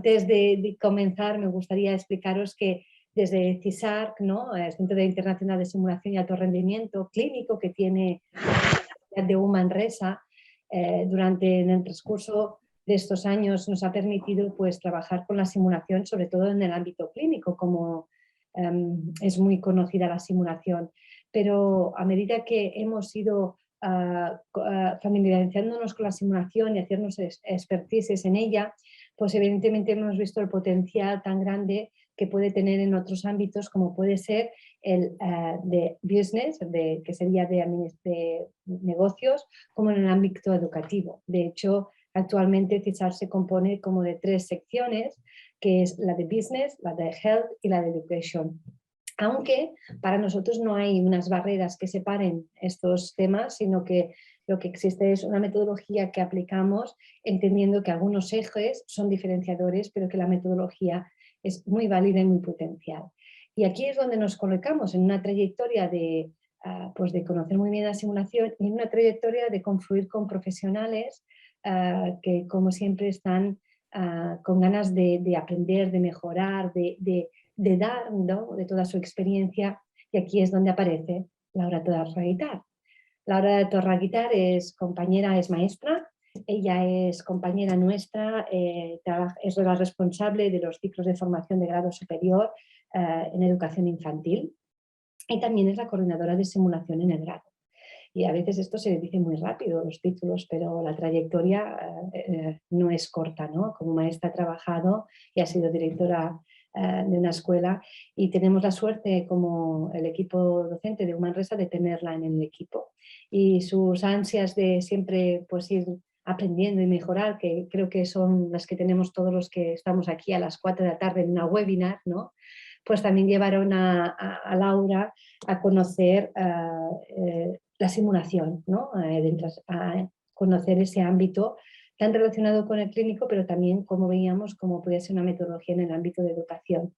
antes de comenzar me gustaría explicaros que desde CISARC, ¿no? El Centro Internacional de Simulación y Alto Rendimiento Clínico que tiene la de Manresa, durante el transcurso de estos años nos ha permitido pues, trabajar con la simulación, sobre todo en el ámbito clínico, como es muy conocida la simulación. Pero a medida que hemos ido familiarizándonos con la simulación y hacernos expertices en ella, pues evidentemente hemos visto el potencial tan grande que puede tener en otros ámbitos, como puede ser el de business, que sería de negocios, como en el ámbito educativo. De hecho, actualmente CISAR se compone como de 3 secciones, que es la de business, la de health y la de education. Aunque para nosotros no hay unas barreras que separen estos temas, sino que lo que existe es una metodología que aplicamos entendiendo que algunos ejes son diferenciadores, pero que la metodología es muy válida y muy potencial. Y aquí es donde nos colocamos en una trayectoria pues de conocer muy bien la simulación y en una trayectoria de confluir con profesionales que como siempre están con ganas de aprender, de mejorar, de dar, ¿no? De toda su experiencia, y aquí es donde aparece Laura Torraguitar. Laura Torraguitar es compañera, es maestra, ella es compañera nuestra, es la responsable de los ciclos de formación de grado superior en educación infantil y también es la coordinadora de simulación en el grado. Y a veces esto se dice muy rápido, los títulos, pero la trayectoria no es corta, ¿no? Como maestra ha trabajado y ha sido directora de una escuela y tenemos la suerte como el equipo docente de Manresa de tenerla en el equipo. Y sus ansias de siempre pues, ir aprendiendo y mejorar, que creo que son las que tenemos todos los que estamos aquí a las 4 de la tarde en una webinar, ¿no? Pues también llevaron a Laura a conocer la simulación, ¿no? A conocer ese ámbito tan relacionado con el clínico, pero también, como veíamos, cómo podía ser una metodología en el ámbito de educación.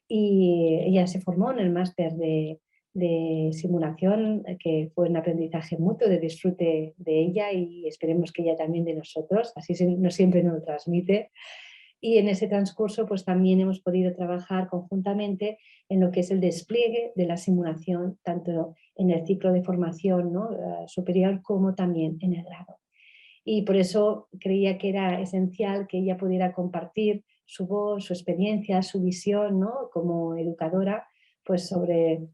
Y ella se formó en el máster de simulación, que fue un aprendizaje mutuo, de disfrute de ella y esperemos que ella también de nosotros, así no siempre nos lo transmite. Y en ese transcurso pues también hemos podido trabajar conjuntamente en lo que es el despliegue de la simulación, tanto en el ciclo de formación, ¿no? Superior como también en el grado. Y por eso creía que era esencial que ella pudiera compartir su voz, su experiencia, su visión, ¿no? Como educadora, pues sobre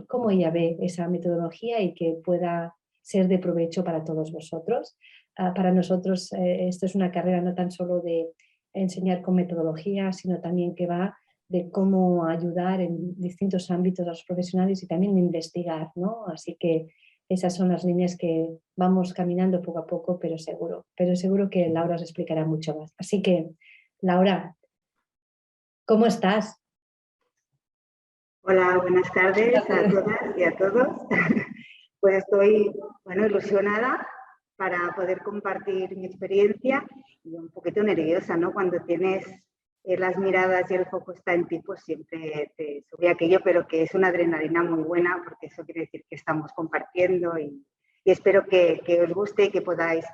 cómo ella ve esa metodología y que pueda ser de provecho para todos vosotros. Para nosotros esto es una carrera no tan solo de enseñar con metodología, sino también que va de cómo ayudar en distintos ámbitos a los profesionales y también de investigar, ¿no? Así que esas son las líneas que vamos caminando poco a poco, pero seguro que Laura os explicará mucho más. Así que, Laura, ¿cómo estás? Hola, buenas tardes a todas y a todos. Pues estoy, bueno, ilusionada para poder compartir mi experiencia y un poquito nerviosa, ¿no? Cuando tienes las miradas y el foco está en ti, pues siempre te sube aquello, pero que es una adrenalina muy buena porque eso quiere decir que estamos compartiendo y espero que os guste y que podáis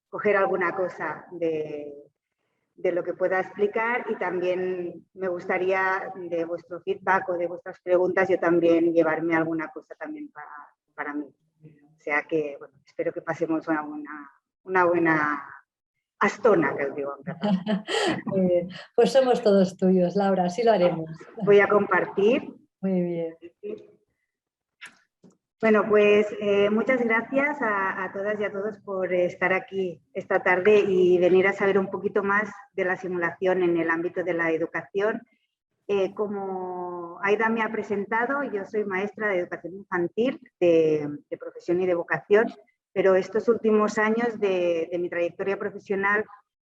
coger alguna cosa de lo que pueda explicar y también me gustaría de vuestro feedback o de vuestras preguntas yo también llevarme alguna cosa también para mí. O sea que, bueno, espero que pasemos una buena astona, que os digo en catalán. Pues somos todos tuyos, Laura, así lo haremos. Voy a compartir. Muy bien. Bueno, pues muchas gracias a todas y a todos por estar aquí esta tarde y venir a saber un poquito más de la simulación en el ámbito de la educación. Como Aida me ha presentado, yo soy maestra de educación infantil, de profesión y de vocación, pero estos últimos años de mi trayectoria profesional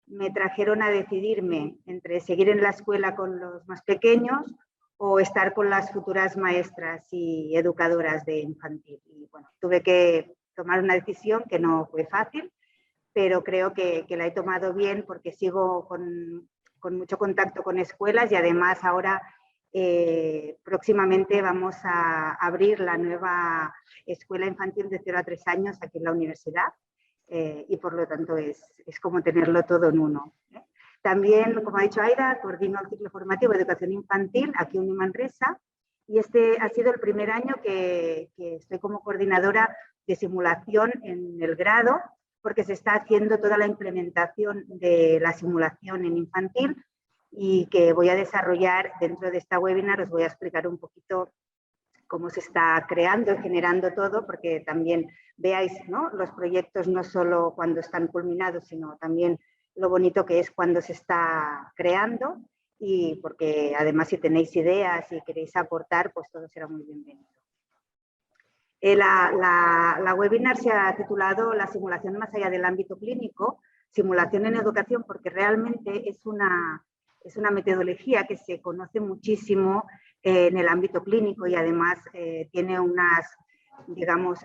me trajeron a decidirme entre seguir en la escuela con los más pequeños o estar con las futuras maestras y educadoras de infantil. Y bueno, tuve que tomar una decisión que no fue fácil, pero creo que la he tomado bien porque sigo con mucho contacto con escuelas y además ahora próximamente vamos a abrir la nueva escuela infantil de 0 a 3 años aquí en la universidad y por lo tanto es como tenerlo todo en uno. También, como ha dicho Aida, coordino el ciclo formativo de educación infantil aquí en Manresa, y este ha sido el primer año que estoy como coordinadora de simulación en el grado, porque se está haciendo toda la implementación de la simulación en infantil y que voy a desarrollar dentro de esta webinar. Os voy a explicar un poquito cómo se está creando y generando todo, porque también veáis, ¿no?, los proyectos no solo cuando están culminados, sino también lo bonito que es cuando se está creando, y porque además si tenéis ideas y queréis aportar, pues todo será muy bienvenido. La webinar se ha titulado La simulación más allá del ámbito clínico, simulación en educación, porque realmente es una metodología que se conoce muchísimo en el ámbito clínico y además tiene unas, digamos,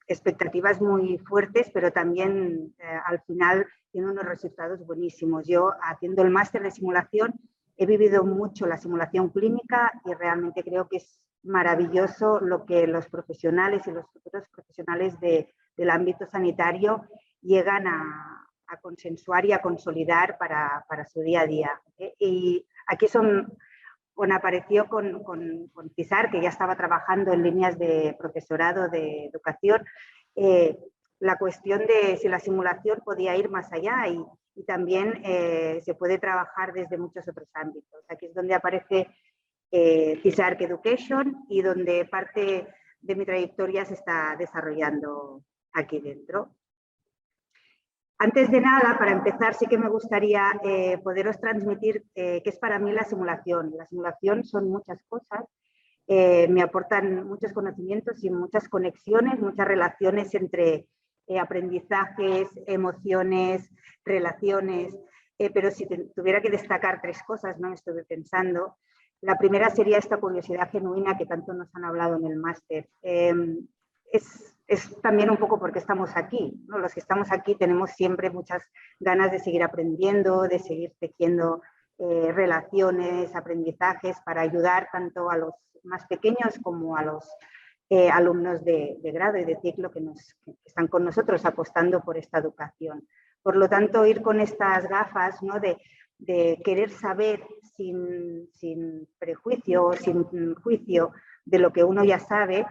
expectativas muy fuertes, pero también al final tiene unos resultados buenísimos. Yo, haciendo el máster de simulación, he vivido mucho la simulación clínica y realmente creo que es maravilloso lo que los profesionales y los futuros profesionales del ámbito sanitario llegan a consensuar y a consolidar para su día a día. Y aquí apareció con CISAR, que ya estaba trabajando en líneas de profesorado de educación, la cuestión de si la simulación podía ir más allá y también se puede trabajar desde muchos otros ámbitos. Aquí es donde aparece CISARC Education y donde parte de mi trayectoria se está desarrollando aquí dentro. Antes de nada, para empezar, sí que me gustaría poderos transmitir qué es para mí la simulación. La simulación son muchas cosas, me aportan muchos conocimientos y muchas conexiones, muchas relaciones entre aprendizajes, emociones, relaciones, pero si tuviera que destacar tres cosas, ¿no?, estuve pensando. La primera sería esta curiosidad genuina que tanto nos han hablado en el máster. Es también un poco porque estamos aquí, ¿no? Los que estamos aquí tenemos siempre muchas ganas de seguir aprendiendo, de seguir tejiendo relaciones, aprendizajes para ayudar tanto a los más pequeños como a los alumnos de grado y de ciclo que están con nosotros apostando por esta educación. Por lo tanto, ir con estas gafas, ¿no?, de querer saber sin prejuicio, sin juicio de lo que uno ya sabe,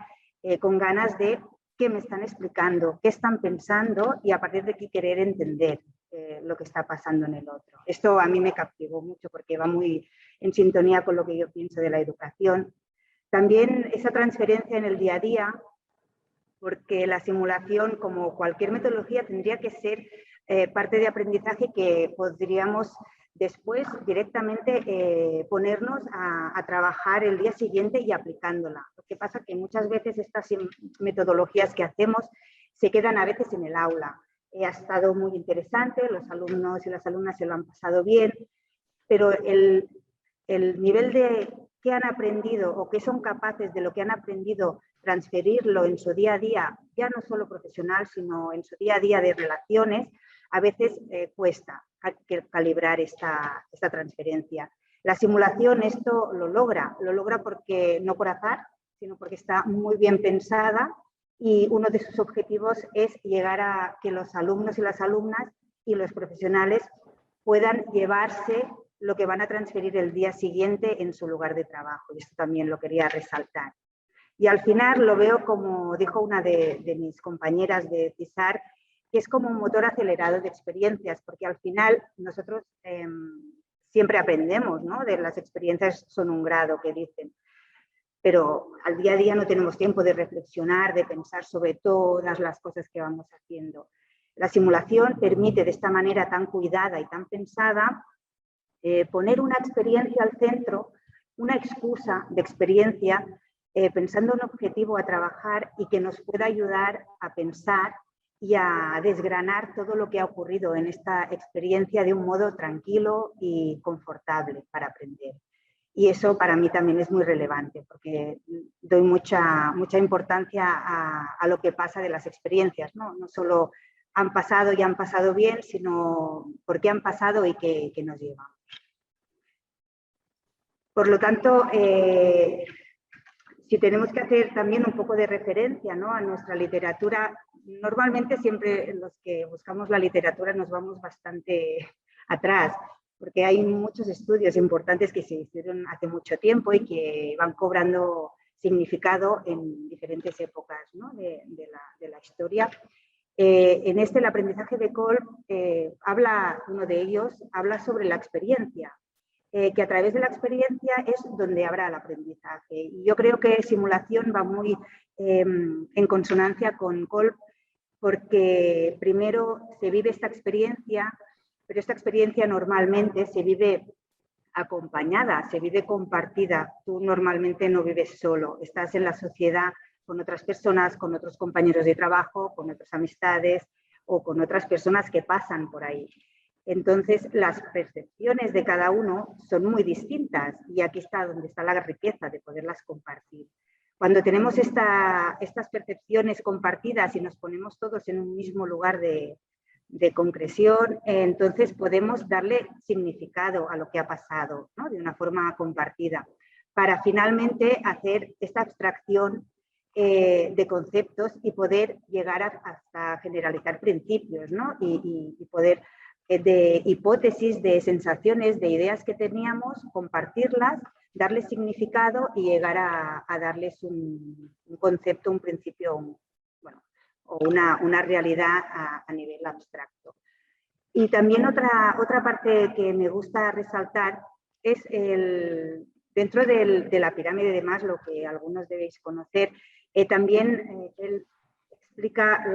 con ganas de qué me están explicando, qué están pensando y a partir de aquí querer entender lo que está pasando en el otro. Esto a mí me captivó mucho porque va muy en sintonía con lo que yo pienso de la educación. También esa transferencia en el día a día, porque la simulación, como cualquier metodología, tendría que ser parte de aprendizaje que podríamos después directamente ponernos a trabajar el día siguiente y aplicándola. Lo que pasa es que muchas veces estas metodologías que hacemos se quedan a veces en el aula. Ha estado muy interesante, los alumnos y las alumnas se lo han pasado bien, pero el nivel de qué han aprendido o qué son capaces de lo que han aprendido transferirlo en su día a día, ya no solo profesional, sino en su día a día de relaciones, a veces cuesta calibrar esta transferencia. La simulación esto lo logra porque no por azar, sino porque está muy bien pensada y uno de sus objetivos es llegar a que los alumnos y las alumnas y los profesionales puedan llevarse lo que van a transferir el día siguiente en su lugar de trabajo. Y esto también lo quería resaltar. Y al final lo veo como dijo una de mis compañeras de CISAR, que es como un motor acelerado de experiencias, porque al final nosotros siempre aprendemos, ¿no?, de las experiencias son un grado que dicen, pero al día a día no tenemos tiempo de reflexionar, de pensar sobre todas las cosas que vamos haciendo. La simulación permite de esta manera tan cuidada y tan pensada poner una experiencia al centro, una excusa de experiencia, pensando en un objetivo a trabajar y que nos pueda ayudar a pensar y a desgranar todo lo que ha ocurrido en esta experiencia de un modo tranquilo y confortable para aprender. Y eso para mí también es muy relevante porque doy mucha importancia a lo que pasa de las experiencias, ¿no? No solo han pasado y han pasado bien, sino por qué han pasado y qué nos llevan. Por lo tanto, si tenemos que hacer también un poco de referencia, ¿no?, a nuestra literatura, normalmente siempre los que buscamos la literatura nos vamos bastante atrás, porque hay muchos estudios importantes que se hicieron hace mucho tiempo y que van cobrando significado en diferentes épocas, ¿no? de la historia. En el aprendizaje de Kolb, uno de ellos habla sobre la experiencia, que a través de la experiencia es donde habrá el aprendizaje. Y yo creo que simulación va muy en consonancia con Kolb, porque primero se vive esta experiencia, pero esta experiencia normalmente se vive acompañada, se vive compartida. Tú normalmente no vives solo, estás en la sociedad con otras personas, con otros compañeros de trabajo, con otras amistades o con otras personas que pasan por ahí. Entonces, las percepciones de cada uno son muy distintas y aquí está donde está la riqueza de poderlas compartir. Cuando tenemos estas percepciones compartidas y nos ponemos todos en un mismo lugar de concreción, entonces podemos darle significado a lo que ha pasado, ¿no? De una forma compartida, para finalmente hacer esta abstracción de conceptos y poder llegar hasta generalizar principios, ¿no? y poder de hipótesis, de sensaciones, de ideas que teníamos, compartirlas, darles significado y llegar a darles un concepto, un principio, bueno, o una realidad a nivel abstracto. Y también otra parte que me gusta resaltar es dentro de la pirámide de Maslow, que algunos debéis conocer, también él explica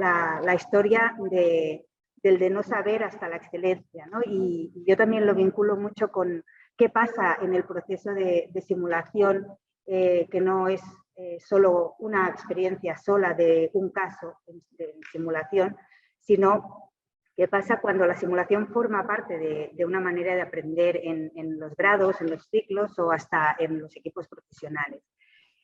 la historia del de no saber hasta la excelencia, ¿no? Y yo también lo vinculo mucho con qué pasa en el proceso de simulación, que no es solo una experiencia sola de un caso de simulación, sino qué pasa cuando la simulación forma parte de una manera de aprender en los grados, en los ciclos o hasta en los equipos profesionales.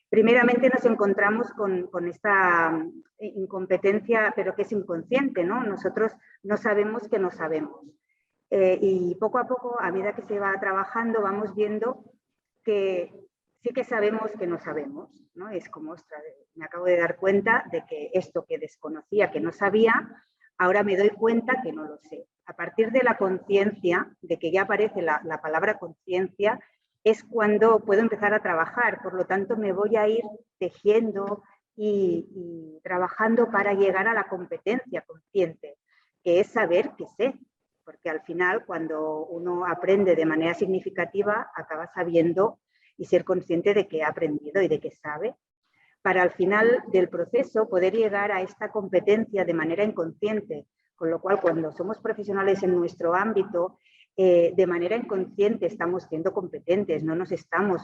Primeramente nos encontramos con esta incompetencia, pero que es inconsciente, ¿no? Nosotros no sabemos que no sabemos. Y poco a poco, a medida que se va trabajando, vamos viendo que sí que sabemos que no sabemos, ¿no? Es como, ostras, me acabo de dar cuenta de que esto que desconocía, que no sabía, ahora me doy cuenta que no lo sé. A partir de la conciencia, de que ya aparece la palabra conciencia, es cuando puedo empezar a trabajar. Por lo tanto, me voy a ir tejiendo y trabajando para llegar a la competencia consciente, que es saber que sé. Porque al final, cuando uno aprende de manera significativa, acaba sabiendo y ser consciente de que ha aprendido y de que sabe, para al final del proceso poder llegar a esta competencia de manera inconsciente. Con lo cual, cuando somos profesionales en nuestro ámbito, de manera inconsciente estamos siendo competentes, no nos estamos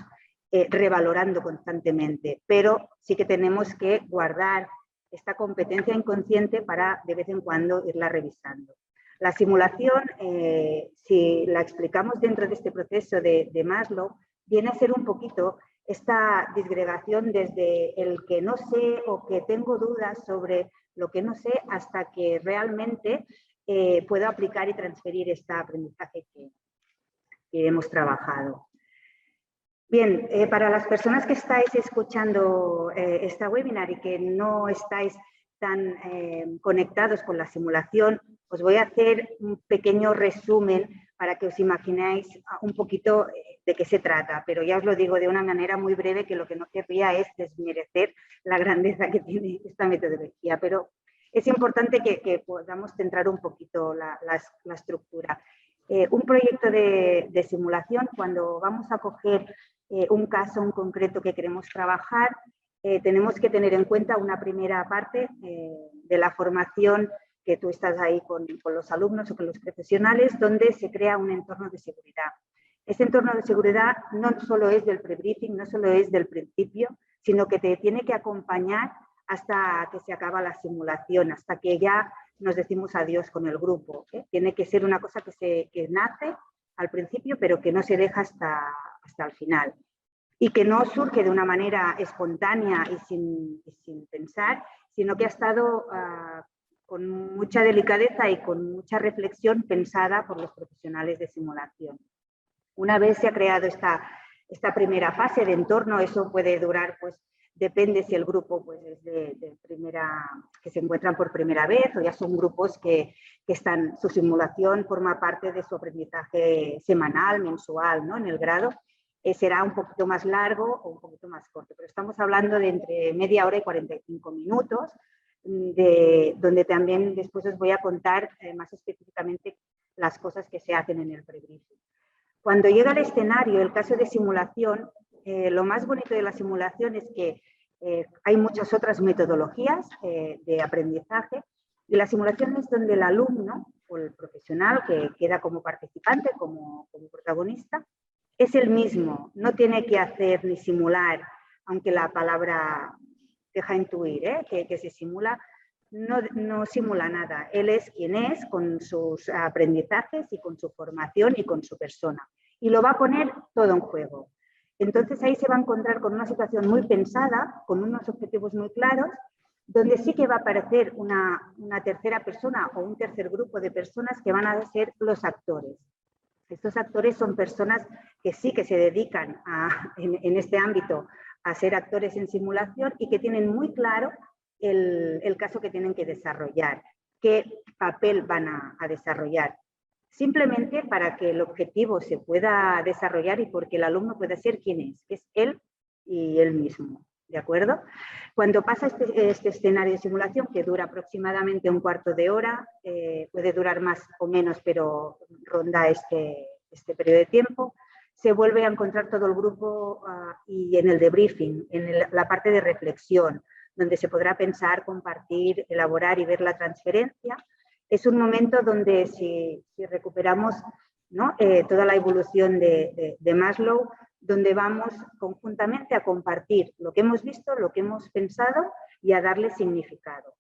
revalorando constantemente, pero sí que tenemos que guardar esta competencia inconsciente para de vez en cuando irla revisando. La simulación, si la explicamos dentro de este proceso de Maslow, viene a ser un poquito esta disgregación desde el que no sé o que tengo dudas sobre lo que no sé hasta que realmente puedo aplicar y transferir este aprendizaje que hemos trabajado. Bien, para las personas que estáis escuchando esta webinar y que no estáis tan conectados con la simulación, os voy a hacer un pequeño resumen para que os imagináis un poquito de qué se trata, pero ya os lo digo de una manera muy breve, que lo que no querría es desmerecer la grandeza que tiene esta metodología, pero es importante que podamos centrar un poquito la estructura. Un proyecto de simulación, cuando vamos a coger un caso en concreto que queremos trabajar, tenemos que tener en cuenta una primera parte de la formación, que tú estás ahí con los alumnos o con los profesionales, donde se crea un entorno de seguridad. Ese entorno de seguridad no solo es del pre-briefing, no solo es del principio, sino que te tiene que acompañar hasta que se acaba la simulación, hasta que ya nos decimos adiós con el grupo. Tiene que ser una cosa que nace al principio, pero que no se deja hasta el final. Y que no surge de una manera espontánea y sin pensar, sino que ha estado con mucha delicadeza y con mucha reflexión pensada por los profesionales de simulación. Una vez se ha creado esta primera fase de entorno, eso puede durar pues Depende si el grupo pues, es que se encuentran por primera vez o ya son grupos que su simulación forma parte de su aprendizaje semanal, mensual, ¿no? En el grado. Será un poquito más largo o un poquito más corto, pero estamos hablando de entre media hora y 45 minutos, donde también después os voy a contar más específicamente las cosas que se hacen en el prebriefing. Cuando llega al escenario, el caso de simulación, lo más bonito de la simulación es que hay muchas otras metodologías de aprendizaje y la simulación es donde el alumno o el profesional que queda como participante, como protagonista, es el mismo, no tiene que hacer ni simular, aunque la palabra deja intuir que se simula, no simula nada. Él es quien es con sus aprendizajes y con su formación y con su persona. Y lo va a poner todo en juego. Entonces ahí se va a encontrar con una situación muy pensada, con unos objetivos muy claros, donde sí que va a aparecer una tercera persona o un tercer grupo de personas que van a ser los actores. Estos actores son personas que sí que se dedican en este ámbito a ser actores en simulación y que tienen muy claro el caso que tienen que desarrollar, qué papel van a desarrollar. Simplemente para que el objetivo se pueda desarrollar y porque el alumno pueda ser quien es, que es él y él mismo, ¿de acuerdo? Cuando pasa este escenario de simulación, que dura aproximadamente un cuarto de hora, puede durar más o menos, pero ronda este periodo de tiempo, se vuelve a encontrar todo el grupo y en el debriefing, en la parte de reflexión, donde se podrá pensar, compartir, elaborar y ver la transferencia. Es un momento donde si recuperamos, ¿no? Toda la evolución de Maslow, donde vamos conjuntamente a compartir lo que hemos visto, lo que hemos pensado y a darle significado.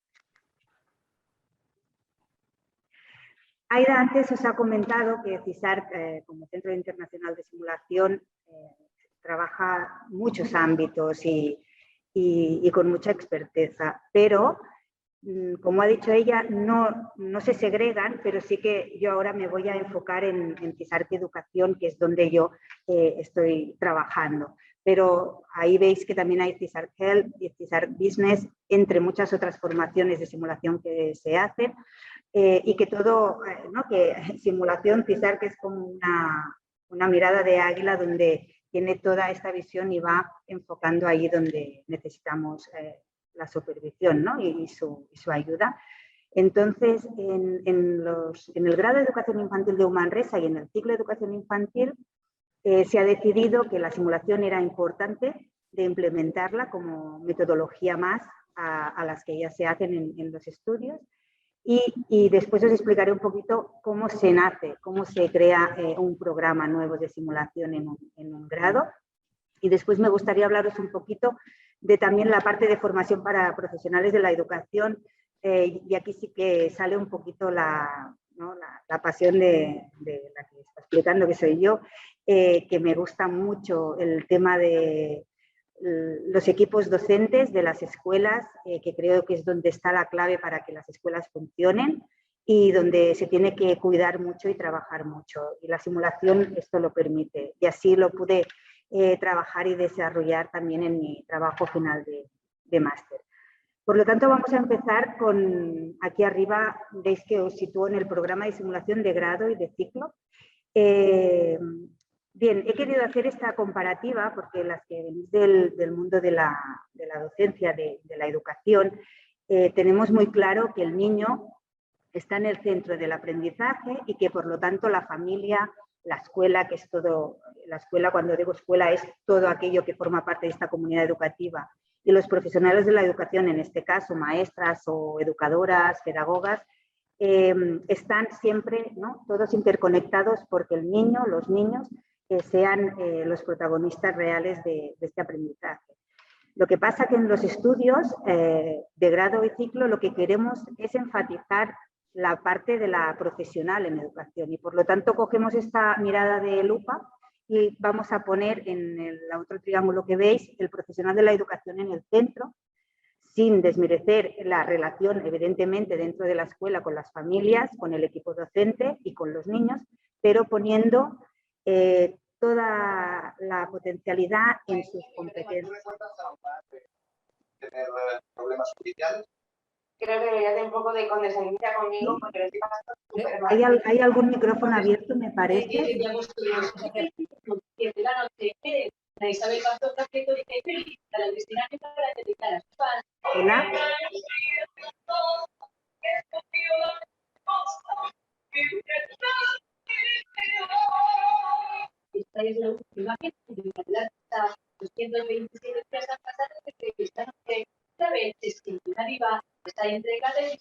Aida antes os ha comentado que CISARC, como Centro Internacional de Simulación, trabaja muchos ámbitos y con mucha experteza, pero como ha dicho ella, no se segregan, pero sí que yo ahora me voy a enfocar en CISARC Educación, que es donde yo estoy trabajando. Pero ahí veis que también hay CISARC Health y CISARC Business, entre muchas otras formaciones de simulación que se hacen, y que todo, ¿no? Que simulación CISARC es como una mirada de águila donde tiene toda esta visión y va enfocando ahí donde necesitamos la supervisión, ¿no? y su ayuda. Entonces, en el grado de educación infantil de Humanresa y en el ciclo de educación infantil se ha decidido que la simulación era importante de implementarla como metodología más a las que ya se hacen en los estudios. Y después os explicaré un poquito cómo se nace, cómo se crea un programa nuevo de simulación en un grado. Y después me gustaría hablaros un poquito de también la parte de formación para profesionales de la educación. Y aquí sí que sale un poquito la pasión de la que está explicando, que soy yo, que me gusta mucho el tema de los equipos docentes de las escuelas, que creo que es donde está la clave para que las escuelas funcionen y donde se tiene que cuidar mucho y trabajar mucho. Y la simulación esto lo permite. Y así lo pude trabajar y desarrollar también en mi trabajo final de máster. Por lo tanto, vamos a empezar con, aquí arriba, veis que os sitúo en el programa de simulación de grado y de ciclo. Bien, he querido hacer esta comparativa porque las que venís del mundo de la docencia, de la educación, tenemos muy claro que el niño está en el centro del aprendizaje y que por lo tanto la familia, la escuela, que es todo, la escuela, cuando digo escuela, es todo aquello que forma parte de esta comunidad educativa, y los profesionales de la educación, en este caso maestras o educadoras, pedagogas, están siempre, ¿no? Todos interconectados porque el niño, los niños, sean los protagonistas reales de este aprendizaje. Lo que pasa que en los estudios de grado y ciclo lo que queremos es enfatizar la parte de la profesional en educación y por lo tanto cogemos esta mirada de lupa y vamos a poner en el otro triángulo que veis el profesional de la educación en el centro, sin desmerecer la relación evidentemente dentro de la escuela con las familias, con el equipo docente y con los niños, pero poniendo toda la potencialidad en sus competencias. tener problemas judiciales. Creo que debería tener un poco de condescendencia conmigo porque lo estoy pasando súper mal. ¿Hay algún micrófono abierto, me parece? La Isabel Pastor Cafeto dice feliz, a la Cristina que para dedicar a sus fans. Hola. Esta es la última que en realidad está 227 días han pasado desde que esta noche otra vez es que una diva está entregada y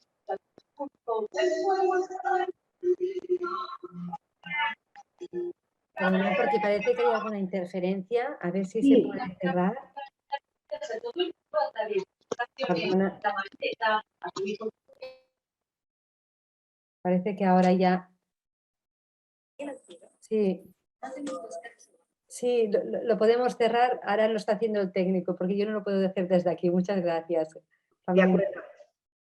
Perdona, porque parece que hay alguna interferencia. A ver si se puede cerrar. Perdona. Parece que ahora ya... Sí. Sí, lo podemos cerrar. Ahora lo está haciendo el técnico, porque yo no lo puedo hacer desde aquí. Muchas gracias. De acuerdo.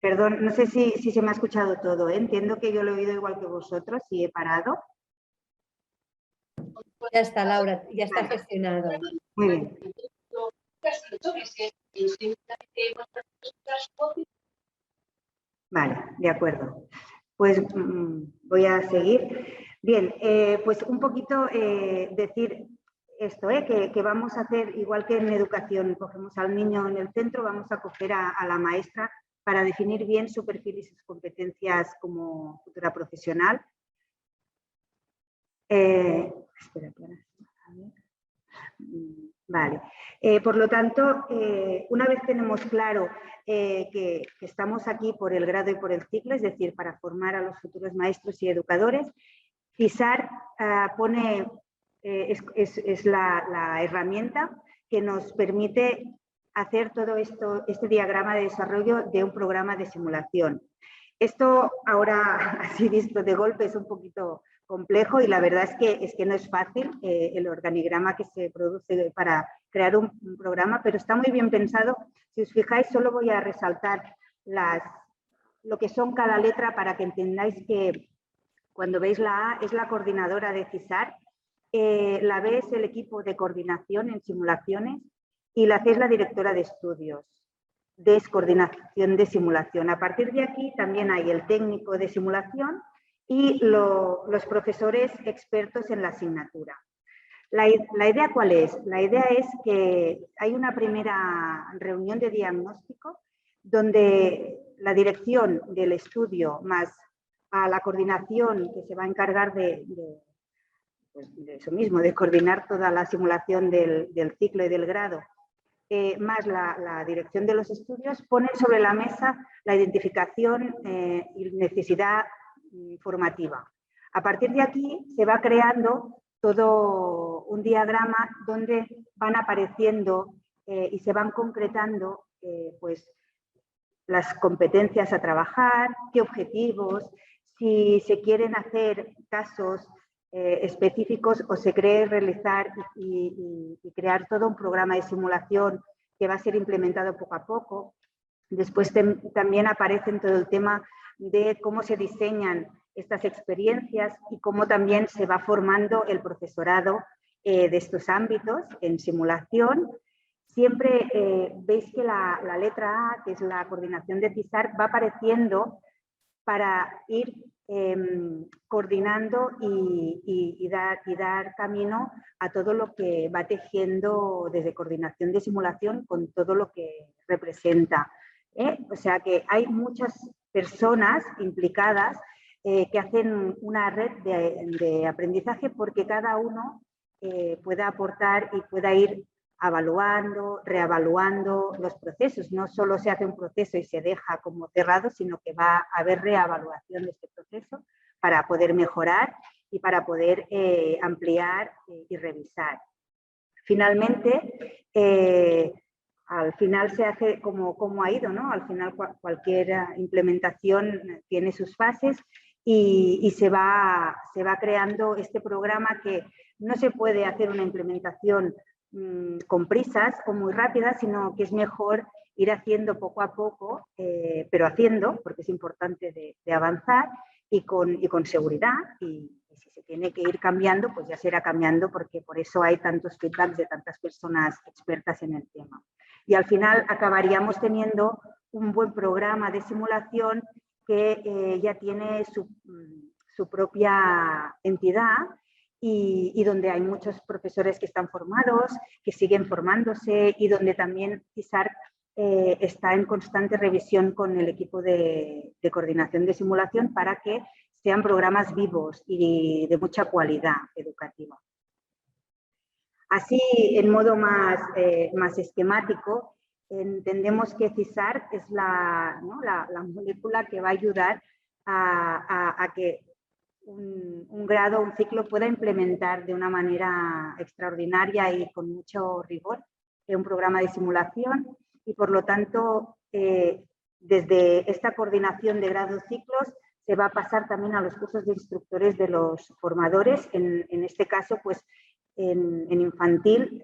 Perdón, no sé si se me ha escuchado todo, ¿eh? Entiendo que yo lo he oído igual que vosotros y he parado. Ya está, Laura, ya está gestionado. Muy bien. Vale, de acuerdo. Pues voy a seguir. Bien, pues un poquito decir esto, que vamos a hacer, igual que en educación, cogemos al niño en el centro, vamos a coger a la maestra para definir bien su perfil y sus competencias como futura profesional. Espera, a ver. Vale. Por lo tanto, una vez tenemos claro que estamos aquí por el grado y por el ciclo, es decir, para formar a los futuros maestros y educadores, CISAR es la herramienta que nos permite hacer todo este diagrama de desarrollo de un programa de simulación. Esto ahora, así visto de golpe, es un poquito complejo y la verdad es que no es fácil el organigrama que se produce para crear un programa, pero está muy bien pensado. Si os fijáis, solo voy a resaltar lo que son cada letra para que entendáis que cuando veis la A es la coordinadora de CISAR, la B es el equipo de coordinación en simulaciones y la C es la directora de estudios de coordinación de simulación. A partir de aquí también hay el técnico de simulación y los profesores expertos en la asignatura. ¿La idea cuál es? La idea es que hay una primera reunión de diagnóstico donde la dirección del estudio más a la coordinación que se va a encargar de eso mismo, de coordinar toda la simulación del ciclo y del grado, más la dirección de los estudios, ponen sobre la mesa la identificación y necesidad formativa. A partir de aquí se va creando todo un diagrama donde van apareciendo y se van concretando pues, las competencias a trabajar, qué objetivos, si se quieren hacer casos específicos o se cree realizar y crear todo un programa de simulación que va a ser implementado poco a poco. Después también aparecen todo el tema de cómo se diseñan estas experiencias y cómo también se va formando el profesorado de estos ámbitos en simulación. Siempre veis que la letra A, que es la coordinación de CISAR, va apareciendo para ir coordinando y dar camino a todo lo que va tejiendo desde coordinación de simulación con todo lo que representa. O sea que hay muchas personas implicadas que hacen una red de aprendizaje porque cada uno pueda aportar y pueda ir evaluando, reevaluando los procesos. No solo se hace un proceso y se deja como cerrado, sino que va a haber reevaluación de este proceso para poder mejorar y para poder ampliar y revisar. Finalmente, al final se hace como ha ido, ¿no? Al final cualquier implementación tiene sus fases y se va creando este programa que no se puede hacer una implementación con prisas o muy rápidas, sino que es mejor ir haciendo poco a poco, pero haciendo, porque es importante de avanzar y con seguridad. Y si se tiene que ir cambiando, pues ya se irá cambiando, porque por eso hay tantos feedbacks de tantas personas expertas en el tema. Y al final acabaríamos teniendo un buen programa de simulación que ya tiene su propia entidad y donde hay muchos profesores que están formados, que siguen formándose y donde también CISARC está en constante revisión con el equipo de coordinación de simulación para que sean programas vivos y de mucha cualidad educativa. Así, en modo más esquemático, entendemos que CISARC es la molécula que va a ayudar a que un grado, un ciclo pueda implementar de una manera extraordinaria y con mucho rigor un programa de simulación y, por lo tanto, desde esta coordinación de grados ciclos se va a pasar también a los cursos de instructores de los formadores, en este caso, pues, en infantil,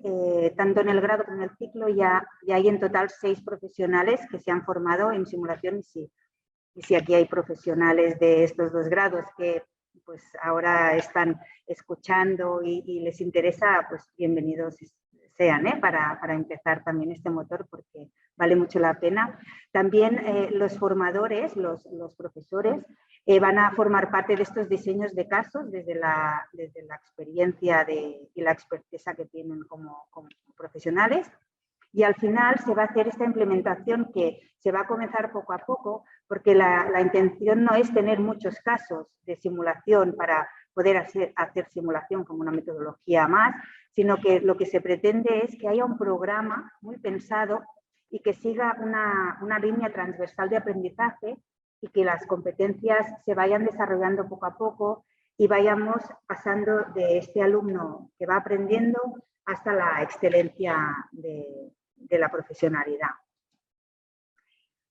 tanto en el grado como en el ciclo, ya hay en total 6 profesionales que se han formado en simulación y si aquí hay profesionales de estos 2 grados que pues ahora están escuchando y les interesa, pues bienvenidos sean para empezar también este motor porque vale mucho la pena. También los formadores, los profesores, van a formar parte de estos diseños de casos desde la experiencia y la experteza que tienen como profesionales. Y al final se va a hacer esta implementación que se va a comenzar poco a poco, porque la intención no es tener muchos casos de simulación para poder hacer simulación como una metodología más, sino que lo que se pretende es que haya un programa muy pensado y que siga una línea transversal de aprendizaje y que las competencias se vayan desarrollando poco a poco y vayamos pasando de este alumno que va aprendiendo hasta la excelencia de la profesionalidad.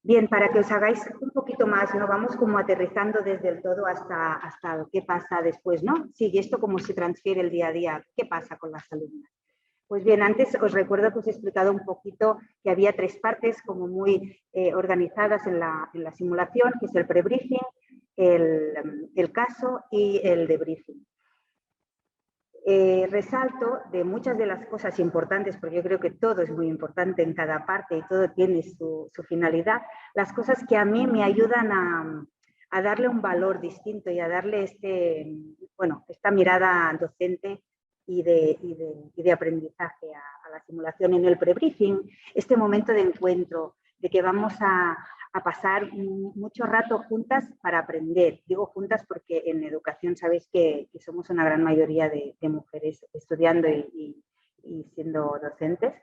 Bien, para que os hagáis un poquito más, ¿no? Vamos como aterrizando desde el todo hasta qué pasa después, ¿no? Sí, y esto cómo se transfiere el día a día, ¿qué pasa con las alumnas? Pues bien, antes os recuerdo que os he explicado un poquito que había 3 partes como muy organizadas en la simulación, que es el prebriefing, el caso y el debriefing. Resalto de muchas de las cosas importantes, porque yo creo que todo es muy importante en cada parte y todo tiene su finalidad, las cosas que a mí me ayudan a darle un valor distinto y a darle esta mirada docente y de aprendizaje a la simulación. En el prebriefing, este momento de encuentro, de que vamos a pasar mucho rato juntas para aprender. Digo juntas porque en educación sabéis que somos una gran mayoría de mujeres estudiando y siendo docentes.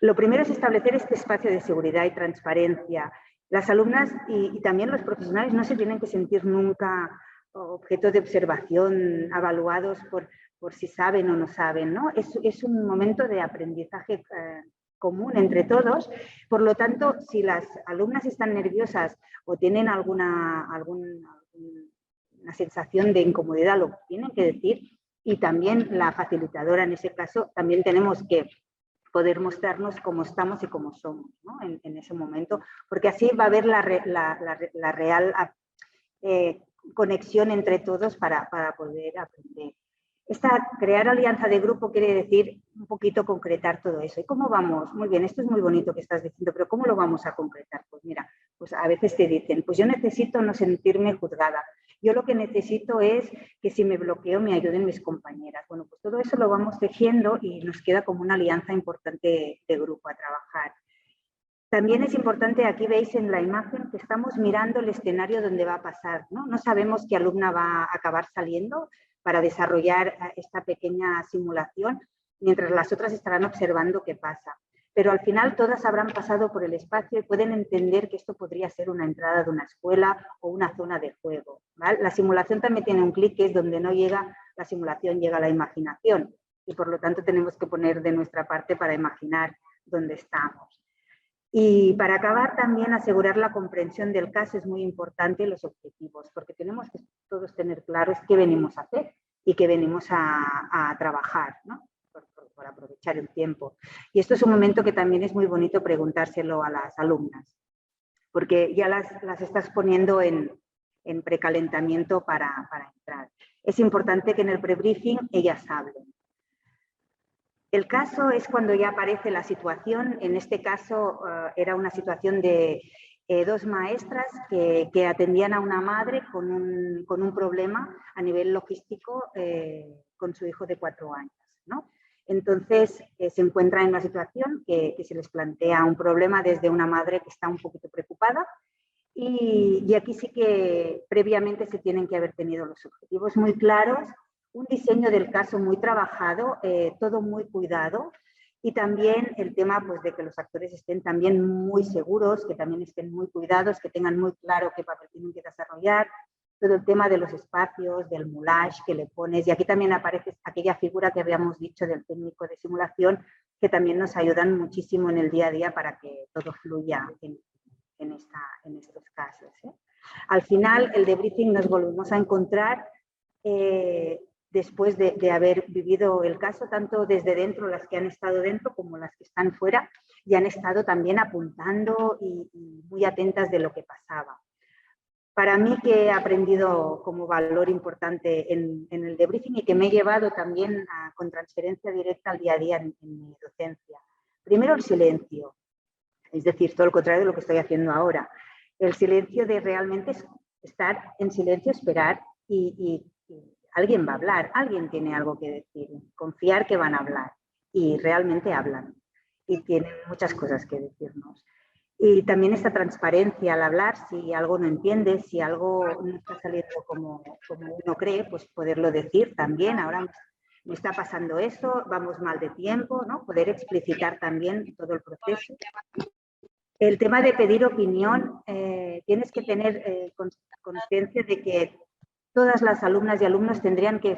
Lo primero es establecer este espacio de seguridad y transparencia. Las alumnas y también los profesionales no se tienen que sentir nunca objeto de observación, evaluados por si saben o no saben, ¿no? Es un momento de aprendizaje común entre todos. Por lo tanto, si las alumnas están nerviosas o tienen alguna sensación de incomodidad, lo tienen que decir, y también la facilitadora en ese caso, también tenemos que poder mostrarnos cómo estamos y cómo somos, ¿no? en ese momento, porque así va a haber la real conexión entre todos para poder aprender. Crear alianza de grupo quiere decir un poquito concretar todo eso. ¿Y cómo vamos? Muy bien, esto es muy bonito que estás diciendo, pero ¿cómo lo vamos a concretar? Pues mira, pues a veces te dicen, pues yo necesito no sentirme juzgada. Yo lo que necesito es que si me bloqueo me ayuden mis compañeras. Bueno, pues todo eso lo vamos tejiendo y nos queda como una alianza importante de grupo a trabajar. También es importante, aquí veis en la imagen que estamos mirando el escenario donde va a pasar, ¿no? No sabemos qué alumna va a acabar saliendo para desarrollar esta pequeña simulación, mientras las otras estarán observando qué pasa. Pero al final todas habrán pasado por el espacio y pueden entender que esto podría ser una entrada de una escuela o una zona de juego, ¿vale? La simulación también tiene un clic, que es donde no llega la simulación, llega la imaginación. Y por lo tanto tenemos que poner de nuestra parte para imaginar dónde estamos. Y para acabar también asegurar la comprensión del caso es muy importante, los objetivos, porque tenemos que todos tener claros qué venimos a hacer y qué venimos a trabajar, ¿no? Por aprovechar el tiempo. Y esto es un momento que también es muy bonito preguntárselo a las alumnas, porque ya las estás poniendo en precalentamiento para entrar. Es importante que en el prebriefing ellas hablen. El caso es cuando ya aparece la situación. En este caso era una situación de dos maestras que atendían a una madre con un problema a nivel logístico con su hijo de 4 años, ¿no? Entonces se encuentran en una situación que se les plantea un problema desde una madre que está un poquito preocupada y aquí sí que previamente se tienen que haber tenido los objetivos muy claros, un diseño del caso muy trabajado, todo muy cuidado y también el tema pues, de que los actores estén también muy seguros, que también estén muy cuidados, que tengan muy claro qué papel tienen que desarrollar, todo el tema de los espacios, del moulage que le pones y aquí también aparece aquella figura que habíamos dicho del técnico de simulación que también nos ayudan muchísimo en el día a día para que todo fluya en estos casos. Al final, el debriefing nos volvemos a encontrar después de haber vivido el caso, tanto desde dentro, las que han estado dentro, como las que están fuera, y han estado también apuntando y muy atentas de lo que pasaba. Para mí, que he aprendido como valor importante en el debriefing y que me he llevado también con transferencia directa al día a día en mi docencia. Primero, el silencio. Es decir, todo lo contrario de lo que estoy haciendo ahora. El silencio de realmente estar en silencio, esperar y alguien va a hablar, alguien tiene algo que decir, confiar que van a hablar y realmente hablan y tienen muchas cosas que decirnos. Y también esta transparencia al hablar, si algo no entiendes, si algo no está saliendo como uno cree, pues poderlo decir también. Ahora me está pasando esto, vamos mal de tiempo, ¿no? Poder explicitar también todo el proceso. El tema de pedir opinión, tienes que tener consciencia de que todas las alumnas y alumnos tendrían que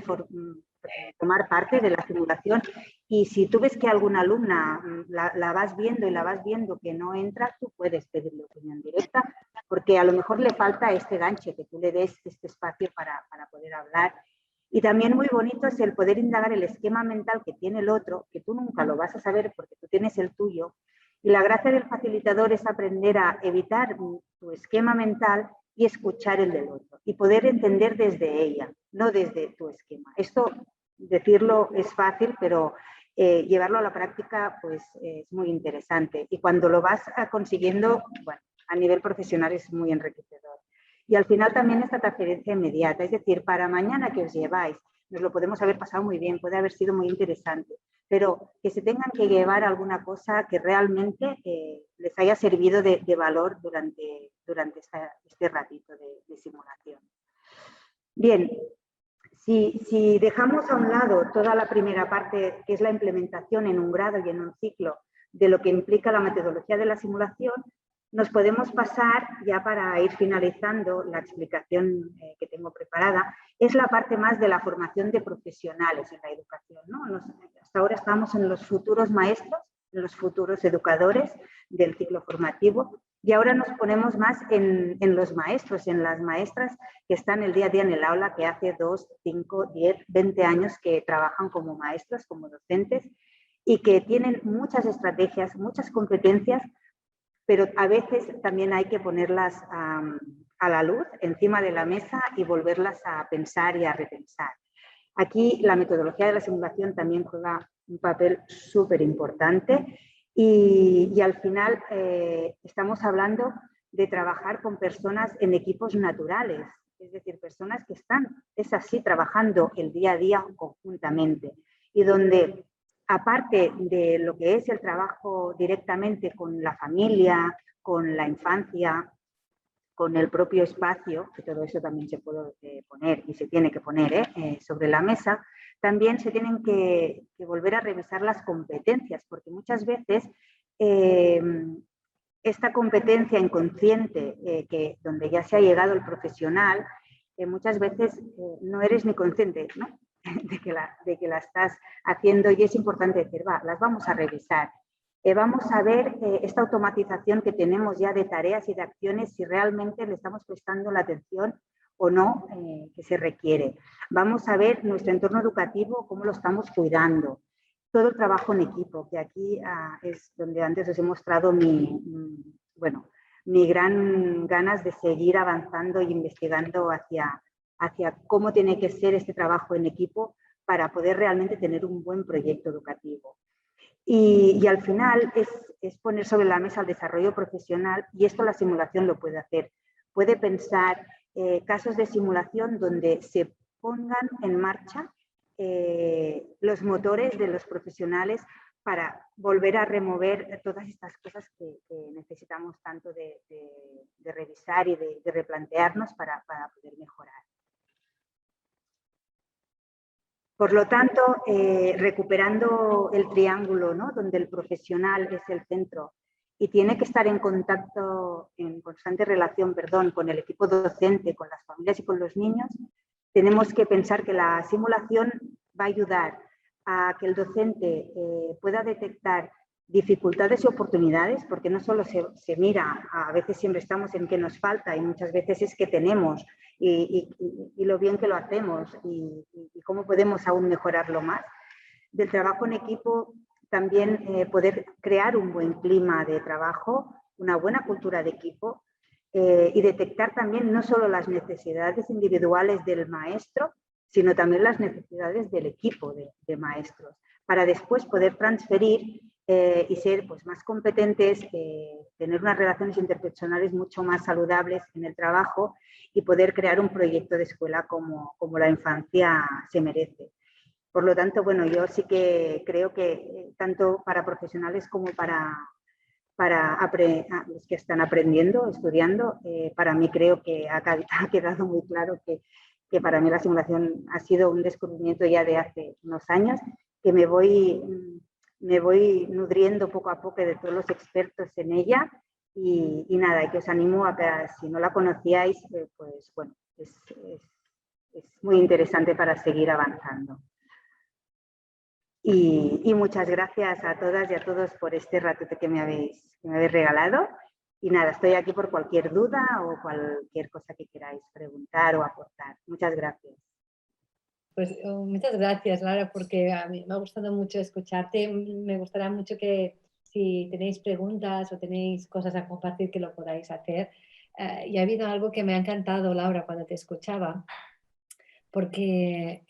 tomar parte de la simulación y si tú ves que alguna alumna la vas viendo y la vas viendo que no entra, tú puedes pedirle opinión directa porque a lo mejor le falta este ganche, que tú le des este espacio para poder hablar. Y también muy bonito es el poder indagar el esquema mental que tiene el otro, que tú nunca lo vas a saber porque tú tienes el tuyo. Y la gracia del facilitador es aprender a evitar tu esquema mental y escuchar el del otro y poder entender desde ella, no desde tu esquema. Esto, decirlo es fácil, pero llevarlo a la práctica pues es muy interesante y cuando lo vas consiguiendo, bueno, a nivel profesional es muy enriquecedor. Y al final también esta transferencia inmediata, es decir, para mañana que os lleváis, nos lo podemos haber pasado muy bien, puede haber sido muy interesante, pero que se tengan que llevar alguna cosa que realmente les haya servido de valor durante este ratito de simulación. Bien, si dejamos a un lado toda la primera parte, que es la implementación en un grado y en un ciclo de lo que implica la metodología de la simulación, nos podemos pasar, ya para ir finalizando la explicación que tengo preparada, es la parte más de la formación de profesionales en la educación, ¿no? Hasta ahora estamos en los futuros maestros, en los futuros educadores del ciclo formativo y ahora nos ponemos más en los maestros, en las maestras que están el día a día en el aula, que hace 2, 5, 10, 20 años que trabajan como maestros, como docentes y que tienen muchas estrategias, muchas competencias, pero a veces también hay que ponerlas a la luz, encima de la mesa y volverlas a pensar y a repensar. Aquí la metodología de la simulación también juega un papel súper importante y al final estamos hablando de trabajar con personas en equipos naturales, es decir, personas que están, es así, trabajando el día a día conjuntamente y donde aparte de lo que es el trabajo directamente con la familia, con la infancia, con el propio espacio, que todo eso también se puede poner y se tiene que poner sobre la mesa, también se tienen que volver a revisar las competencias, porque muchas veces esta competencia inconsciente, donde ya se ha llegado el profesional, muchas veces no eres ni consciente, ¿no? de que la estás haciendo y es importante decir, va, las vamos a revisar. Vamos a ver esta automatización que tenemos ya de tareas y de acciones, si realmente le estamos prestando la atención o no que se requiere. Vamos a ver nuestro entorno educativo, cómo lo estamos cuidando. Todo el trabajo en equipo, que aquí es donde antes os he mostrado mi gran ganas de seguir avanzando e investigando hacia cómo tiene que ser este trabajo en equipo para poder realmente tener un buen proyecto educativo. Y al final es poner sobre la mesa el desarrollo profesional, y esto la simulación lo puede hacer. Puede pensar casos de simulación donde se pongan en marcha los motores de los profesionales para volver a remover todas estas cosas que necesitamos tanto de revisar y de replantearnos para poder mejorar. Por lo tanto, recuperando el triángulo, ¿no?, donde el profesional es el centro y tiene que estar en contacto, en constante relación, con el equipo docente, con las familias y con los niños, tenemos que pensar que la simulación va a ayudar a que el docente pueda detectar dificultades y oportunidades, porque no solo se mira, a veces siempre estamos en qué nos falta y muchas veces es que tenemos y lo bien que lo hacemos y cómo podemos aún mejorarlo más. Del trabajo en equipo también poder crear un buen clima de trabajo, una buena cultura de equipo y detectar también no solo las necesidades individuales del maestro, sino también las necesidades del equipo de maestros, para después poder transferir y ser pues, más competentes, tener unas relaciones interpersonales mucho más saludables en el trabajo y poder crear un proyecto de escuela como la infancia se merece. Por lo tanto, bueno, yo sí que creo que tanto para profesionales como para los que están aprendiendo, estudiando, para mí creo que ha quedado muy claro que para mí la simulación ha sido un descubrimiento ya de hace unos años, que me voy nutriendo poco a poco de todos los expertos en ella y nada, y que os animo a que si no la conocíais, pues bueno, es muy interesante para seguir avanzando. Y muchas gracias a todas y a todos por este ratito que me habéis regalado. Y nada, estoy aquí por cualquier duda o cualquier cosa que queráis preguntar o aportar. Muchas gracias. Pues muchas gracias, Laura, porque a mí me ha gustado mucho escucharte. Me gustaría mucho que si tenéis preguntas o tenéis cosas a compartir, que lo podáis hacer. Y ha habido algo que me ha encantado, Laura, cuando te escuchaba, porque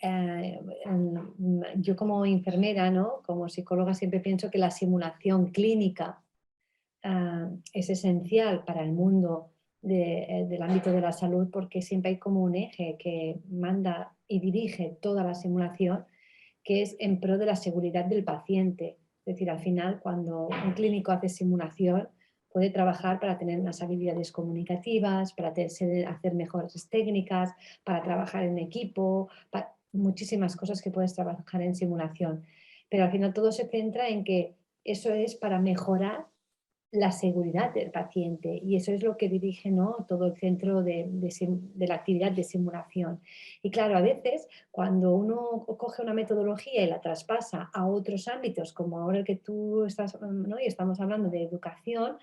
yo como enfermera, ¿no?, como psicóloga, siempre pienso que la simulación clínica es esencial para el mundo del ámbito de la salud, porque siempre hay como un eje que manda y dirige toda la simulación, que es en pro de la seguridad del paciente. Es decir, al final, cuando un clínico hace simulación, puede trabajar para tener unas habilidades comunicativas, para hacer mejores técnicas, para trabajar en equipo, para muchísimas cosas que puedes trabajar en simulación. Pero al final todo se centra en que eso es para mejorar la seguridad del paciente, y eso es lo que dirige, ¿no?, todo el centro de la actividad de simulación. Y claro, a veces cuando uno coge una metodología y la traspasa a otros ámbitos, como ahora el que tú estás, ¿no?, y estamos hablando de educación,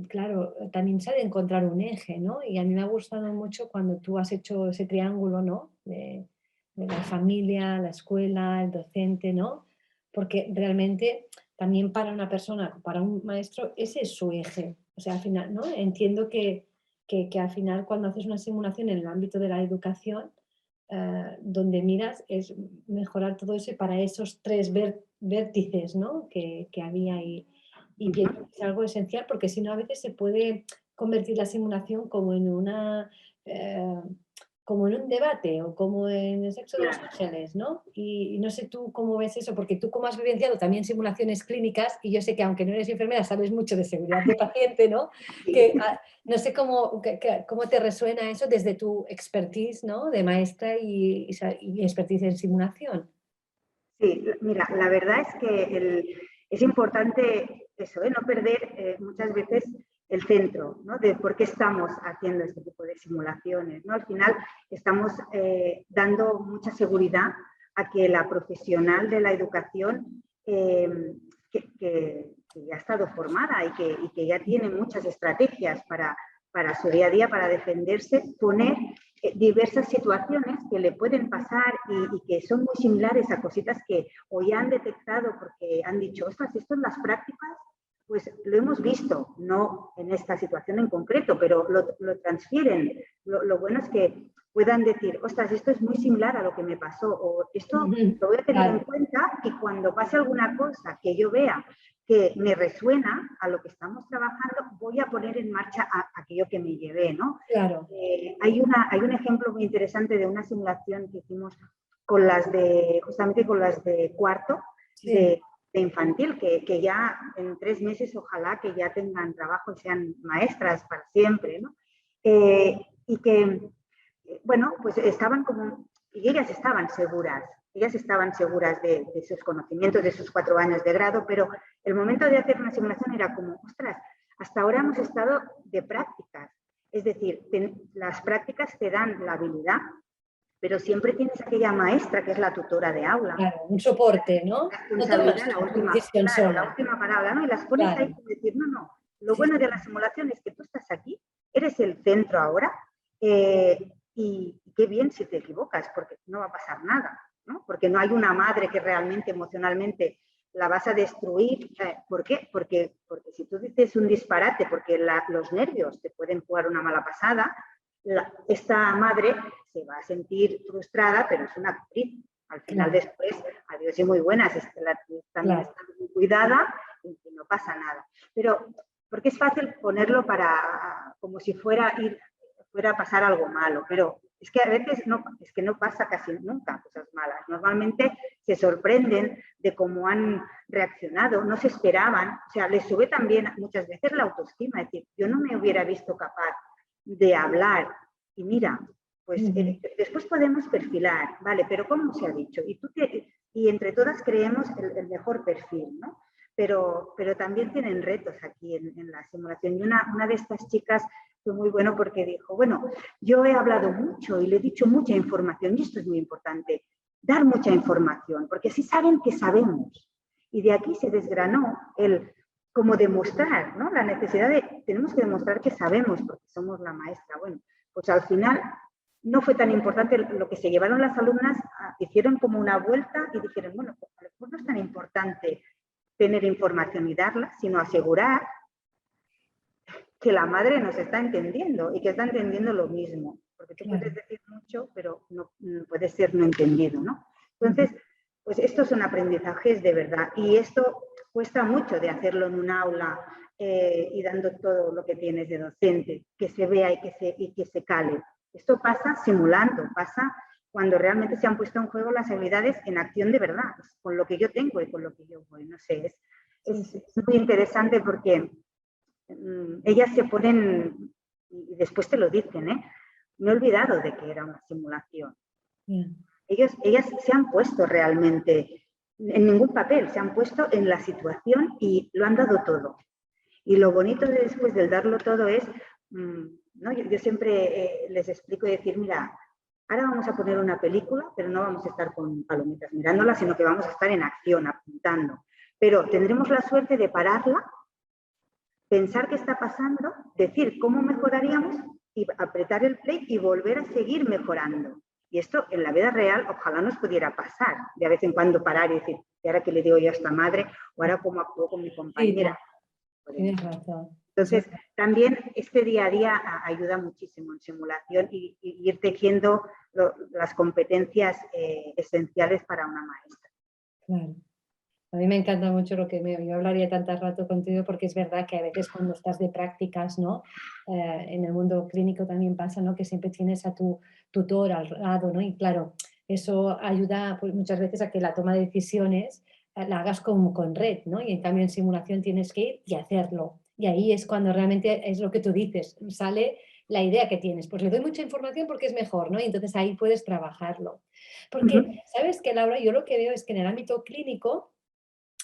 claro, también se ha de encontrar un eje, ¿no? Y a mí me ha gustado mucho cuando tú has hecho ese triángulo, ¿no?, de la familia, la escuela, el docente, ¿no? Porque realmente también para una persona, para un maestro, ese es su eje. O sea, al final, ¿no? Entiendo que al final, cuando haces una simulación en el ámbito de la educación, donde miras es mejorar todo eso para esos tres vértices, ¿no?, que había ahí. Y que es algo esencial, porque si no, a veces se puede convertir la simulación como en como en un debate o como en el sexo de los ángeles, ¿no? Y no sé tú cómo ves eso, porque tú como has vivenciado también simulaciones clínicas, y yo sé que aunque no eres enfermera sabes mucho de seguridad de paciente, ¿no? Que, no sé cómo te resuena eso desde tu expertise, ¿no?, de maestra y expertise en simulación. Sí, mira, la verdad es que es importante eso, no perder muchas veces el centro, ¿no?, de por qué estamos haciendo este tipo de simulaciones, ¿no? Al final estamos dando mucha seguridad a que la profesional de la educación que ya ha estado formada y que ya tiene muchas estrategias para su día a día, para defenderse, poner diversas situaciones que le pueden pasar y que son muy similares a cositas que o ya han detectado porque han dicho, ostras, esto en las prácticas, pues lo hemos visto, no en esta situación en concreto, pero lo transfieren. Lo bueno es que puedan decir, ostras, esto es muy similar a lo que me pasó, o esto lo voy a tener en cuenta y cuando pase alguna cosa que yo vea que me resuena a lo que estamos trabajando, voy a poner en marcha aquello que me llevé, ¿no? Claro. Hay un ejemplo muy interesante de una simulación que hicimos con justamente con las de cuarto, Sí. de infantil, que ya en 3 meses ojalá que ya tengan trabajo y sean maestras para siempre, ¿no? Y que, bueno, pues estaban como, y ellas estaban seguras de sus conocimientos, de sus 4 años de grado, pero el momento de hacer una simulación era como, ostras, hasta ahora hemos estado de prácticas, es decir, las prácticas te dan la habilidad, pero siempre tienes aquella maestra que es la tutora de aula. Claro, un soporte, ¿no? No tomas la última, la última palabra, ¿no? Y las pones ahí como decir, no. Lo bueno de la simulación es que tú estás aquí, eres el centro ahora, y qué bien si te equivocas, porque no va a pasar nada, ¿no? Porque no hay una madre que realmente emocionalmente la vas a destruir. ¿Por qué? Porque si tú dices un disparate, porque los nervios te pueden jugar una mala pasada, esta madre se va a sentir frustrada, pero es una actriz. Al final, después, adiós y muy buenas, la actriz también está muy cuidada y no pasa nada. Pero, porque es fácil ponerlo como si fuera a pasar algo malo, pero es que a veces no pasa casi nunca cosas malas. Normalmente se sorprenden de cómo han reaccionado, no se esperaban, o sea, les sube también muchas veces la autoestima, es decir, yo no me hubiera visto capaz de hablar y mira, pues después podemos perfilar, vale, pero ¿cómo se ha dicho? Y entre todas creemos el mejor perfil, ¿no? Pero también tienen retos aquí en la simulación. Y una de estas chicas fue muy bueno porque dijo, bueno, yo he hablado mucho y le he dicho mucha información y esto es muy importante, dar mucha información, porque así saben que sabemos. Y de aquí se desgranó como demostrar, ¿no? La necesidad tenemos que demostrar que sabemos porque somos la maestra. Bueno, pues al final no fue tan importante lo que se llevaron las alumnas, hicieron como una vuelta y dijeron, bueno, pues no es tan importante tener información y darla, sino asegurar que la madre nos está entendiendo y que está entendiendo lo mismo. Porque tú puedes decir mucho, pero no puede ser no entendido, ¿no? Entonces, pues estos son aprendizajes de verdad. Y esto cuesta mucho de hacerlo en un aula y dando todo lo que tienes de docente, que se vea y que se cale. Esto pasa simulando, pasa cuando realmente se han puesto en juego las habilidades en acción de verdad, con lo que yo tengo y con lo que yo voy. No sé, es muy interesante porque ellas se ponen, y después te lo dicen, me he olvidado de que era una simulación. Ellas se han puesto realmente en ningún papel, se han puesto en la situación y lo han dado todo. Y lo bonito después del darlo todo es, ¿no? Yo siempre les explico y decir, mira, ahora vamos a poner una película, pero no vamos a estar con palomitas mirándola, sino que vamos a estar en acción, apuntando. Pero tendremos la suerte de pararla, pensar qué está pasando, decir cómo mejoraríamos y apretar el play y volver a seguir mejorando. Y esto en la vida real ojalá nos pudiera pasar, de vez en cuando parar y decir, ¿y ahora qué le digo yo a esta madre? O ahora cómo actúo con mi compañera. Tienes razón. Entonces, también este día a día ayuda muchísimo en simulación y ir tejiendo las competencias esenciales para una maestra. Claro. A mí me encanta mucho yo hablaría tanto rato contigo porque es verdad que a veces cuando estás de prácticas, ¿no? En el mundo clínico también pasa, ¿no? Que siempre tienes a tu tutor al lado, ¿no? Y claro, eso ayuda pues, muchas veces a que la toma de decisiones la hagas como con red, ¿no? Y en cambio en simulación tienes que ir y hacerlo. Y ahí es cuando realmente es lo que tú dices, sale la idea que tienes. Pues le doy mucha información porque es mejor, ¿no? Y entonces ahí puedes trabajarlo. Porque, ¿sabes qué, Laura? Yo lo que veo es que en el ámbito clínico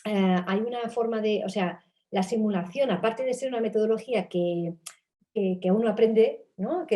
hay una forma o sea, la simulación, aparte de ser una metodología que uno aprende, ¿no?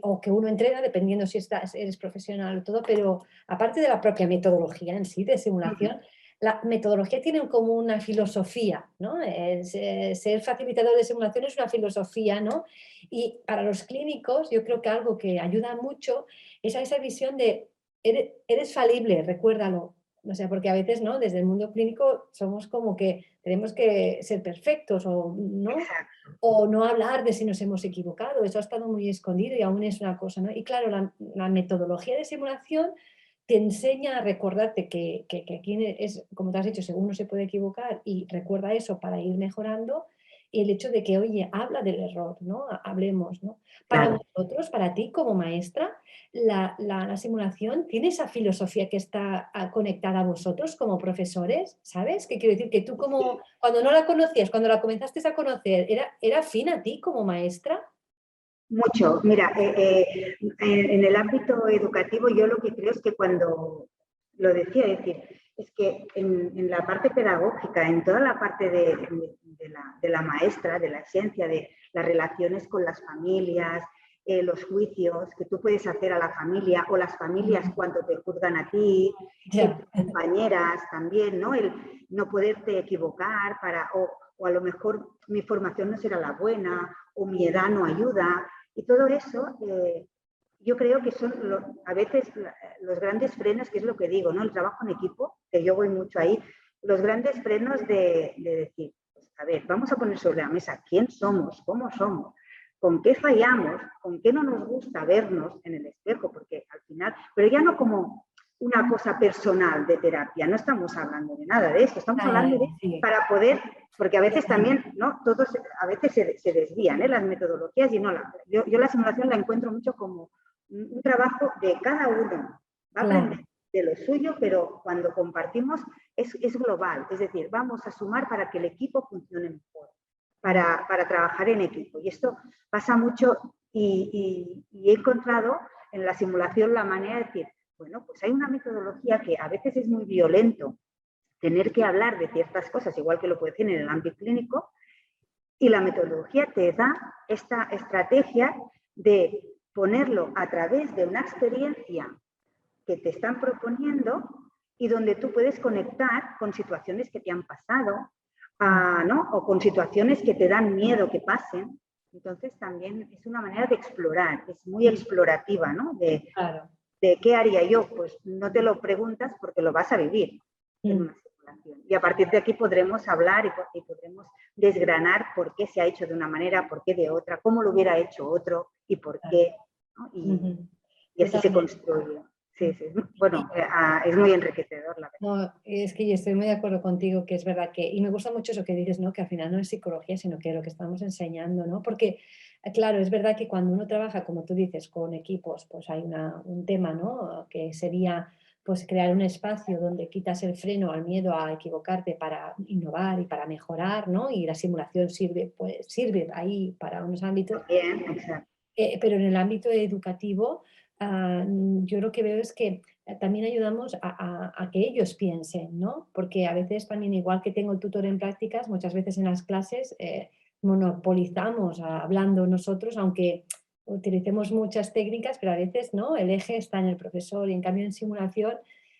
O que uno entrena, dependiendo si eres profesional o todo, pero aparte de la propia metodología en sí, de simulación, la metodología tiene como una filosofía, ¿no? Ser facilitador de simulación es una filosofía, ¿no? Y para los clínicos, yo creo que algo que ayuda mucho es a esa visión de eres falible, recuérdalo. O sea, porque a veces, ¿no? Desde el mundo clínico somos como que tenemos que ser perfectos o no, Exacto. o no hablar de si nos hemos equivocado. Eso ha estado muy escondido y aún es una cosa, ¿no? Y claro, la metodología de simulación te enseña a recordarte que aquí es, como te has dicho, según uno se puede equivocar y recuerda eso para ir mejorando. Y el hecho de que, oye, habla del error, ¿no? Hablemos, ¿no? Para Claro. vosotros, para ti como maestra, la simulación tiene esa filosofía que está conectada a vosotros como profesores, ¿sabes? ¿Qué quiero decir? Que tú como, cuando no la conocías, cuando la comenzaste a conocer, ¿era afín a ti como maestra? Mucho. Mira, en el ámbito educativo yo lo que creo es que cuando lo decía, es decir, es que en la parte pedagógica, en toda la parte de la maestra, de la esencia, de las relaciones con las familias, los juicios que tú puedes hacer a la familia o las familias cuando te juzgan a ti, Ya, compañeras también, ¿no? El no poderte equivocar o a lo mejor mi formación no será la buena o mi edad no ayuda. Y todo eso, yo creo que son a veces los grandes frenos, que es lo que digo, ¿no? El trabajo en equipo, que yo voy mucho ahí, los grandes frenos de decir, pues, a ver, vamos a poner sobre la mesa quién somos, cómo somos, con qué fallamos, con qué no nos gusta vernos en el espejo, porque al final, pero ya no como una cosa personal de terapia, no estamos hablando de nada de esto, estamos hablando de sí. para poder, porque a veces también, ¿no? Todos a veces se desvían, las metodologías y no, yo la simulación la encuentro mucho como un trabajo de cada uno, va a aprender de lo suyo, pero cuando compartimos es global, es decir, vamos a sumar para que el equipo funcione mejor, para trabajar en equipo. Y esto pasa mucho y he encontrado en la simulación la manera de decir, bueno, pues hay una metodología que a veces es muy violento tener que hablar de ciertas cosas, igual que lo puede decir en el ámbito clínico, y la metodología te da esta estrategia de ponerlo a través de una experiencia que te están proponiendo y donde tú puedes conectar con situaciones que te han pasado, ¿no? O con situaciones que te dan miedo que pasen. Entonces también es una manera de explorar, es muy explorativa, ¿no? Claro. ¿De qué haría yo? Pues no te lo preguntas porque lo vas a vivir en una simulación. Y a partir de aquí podremos hablar y podremos desgranar por qué se ha hecho de una manera, por qué de otra, cómo lo hubiera hecho otro y por qué, ¿no? Y así se construye. Sí, sí. Bueno, es muy enriquecedor, la verdad. No, es que yo estoy muy de acuerdo contigo, que es verdad que, y me gusta mucho eso que dices, ¿no? Que al final no es psicología, sino que lo que estamos enseñando, ¿no? Porque, claro, es verdad que cuando uno trabaja, como tú dices, con equipos, pues hay un tema, ¿no? Que sería, pues, crear un espacio donde quitas el freno al miedo a equivocarte para innovar y para mejorar, ¿no? Y la simulación sirve, pues, sirve ahí para unos ámbitos. Bien, exacto. Pero en el ámbito educativo, yo lo que veo es que también ayudamos a que ellos piensen, ¿no? Porque a veces también, igual que tengo el tutor en prácticas, muchas veces en las clases monopolizamos hablando nosotros, aunque utilicemos muchas técnicas, pero a veces, ¿no? El eje está en el profesor y en cambio en simulación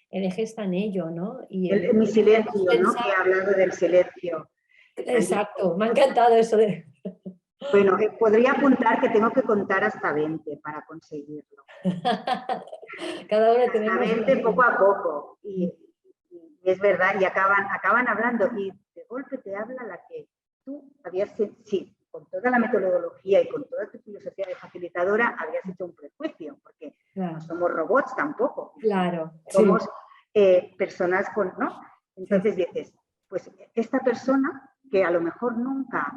el eje está en ello, ¿no? Y Mi silencio, ¿no? Que he hablado del silencio. Exacto, me ha encantado eso de... Bueno, podría apuntar que tengo que contar hasta 20 para conseguirlo. Cada uno Hasta tenemos 20 poco a poco. Y es verdad, y acaban hablando. Y de golpe te habla la que tú habías, sí, con toda la metodología y con toda tu filosofía de facilitadora, habías hecho un prejuicio, porque no somos robots tampoco. Claro, somos personas con, ¿no? Entonces dices, pues esta persona que a lo mejor nunca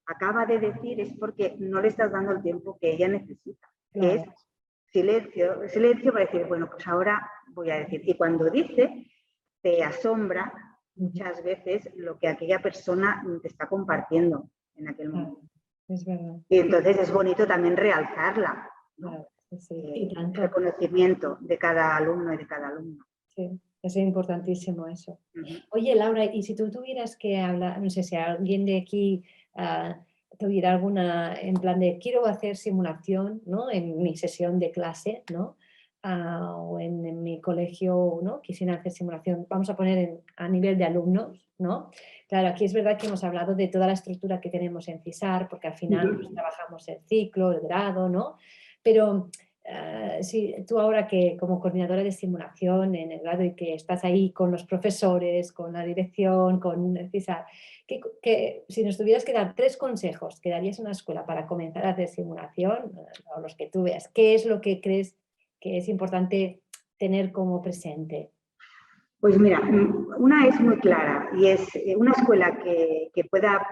acaba de decir es porque no le estás dando el tiempo que ella necesita, que es silencio para decir, bueno, pues ahora voy a decir. Y cuando dice, te asombra muchas veces lo que aquella persona te está compartiendo en aquel momento. Es verdad. Y entonces es bonito también realzarla, ¿no? Claro, sí, tanto. El reconocimiento de cada alumno y de cada alumna. Sí, es importantísimo eso. Oye, Laura, y si tú tuvieras que hablar, no sé si alguien de aquí tuviera alguna, en plan de quiero hacer simulación, ¿no? En mi sesión de clase, ¿no? O en mi colegio, ¿no? Quisiera hacer simulación, vamos a poner a nivel de alumnos, ¿no? Claro, aquí es verdad que hemos hablado de toda la estructura que tenemos en CISAR, porque al final pues, trabajamos el ciclo, el grado, ¿no? Pero sí, tú ahora que como coordinadora de simulación en el grado y que estás ahí con los profesores, con la dirección, con CISAR, si nos tuvieras que dar 3 consejos que darías a una escuela para comenzar a hacer simulación, o los que tú veas, ¿qué es lo que crees que es importante tener como presente? Pues mira, una es muy clara y es una escuela que pueda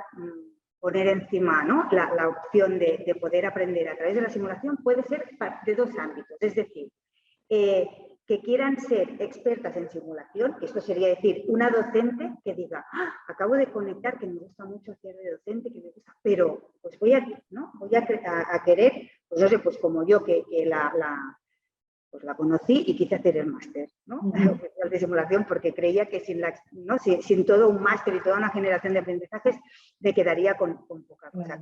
poner encima, ¿no?, la opción de poder aprender a través de la simulación puede ser de 2 ámbitos. Es decir, que quieran ser expertas en simulación, que esto sería decir, una docente que diga, acabo de conectar, que me gusta mucho hacer de docente, que me gusta, pero pues voy a querer, pues no sé, pues como yo que pues la conocí y quise hacer el máster, ¿no? De simulación, porque creía que sin todo un máster y toda una generación de aprendizajes me quedaría con poca cosa.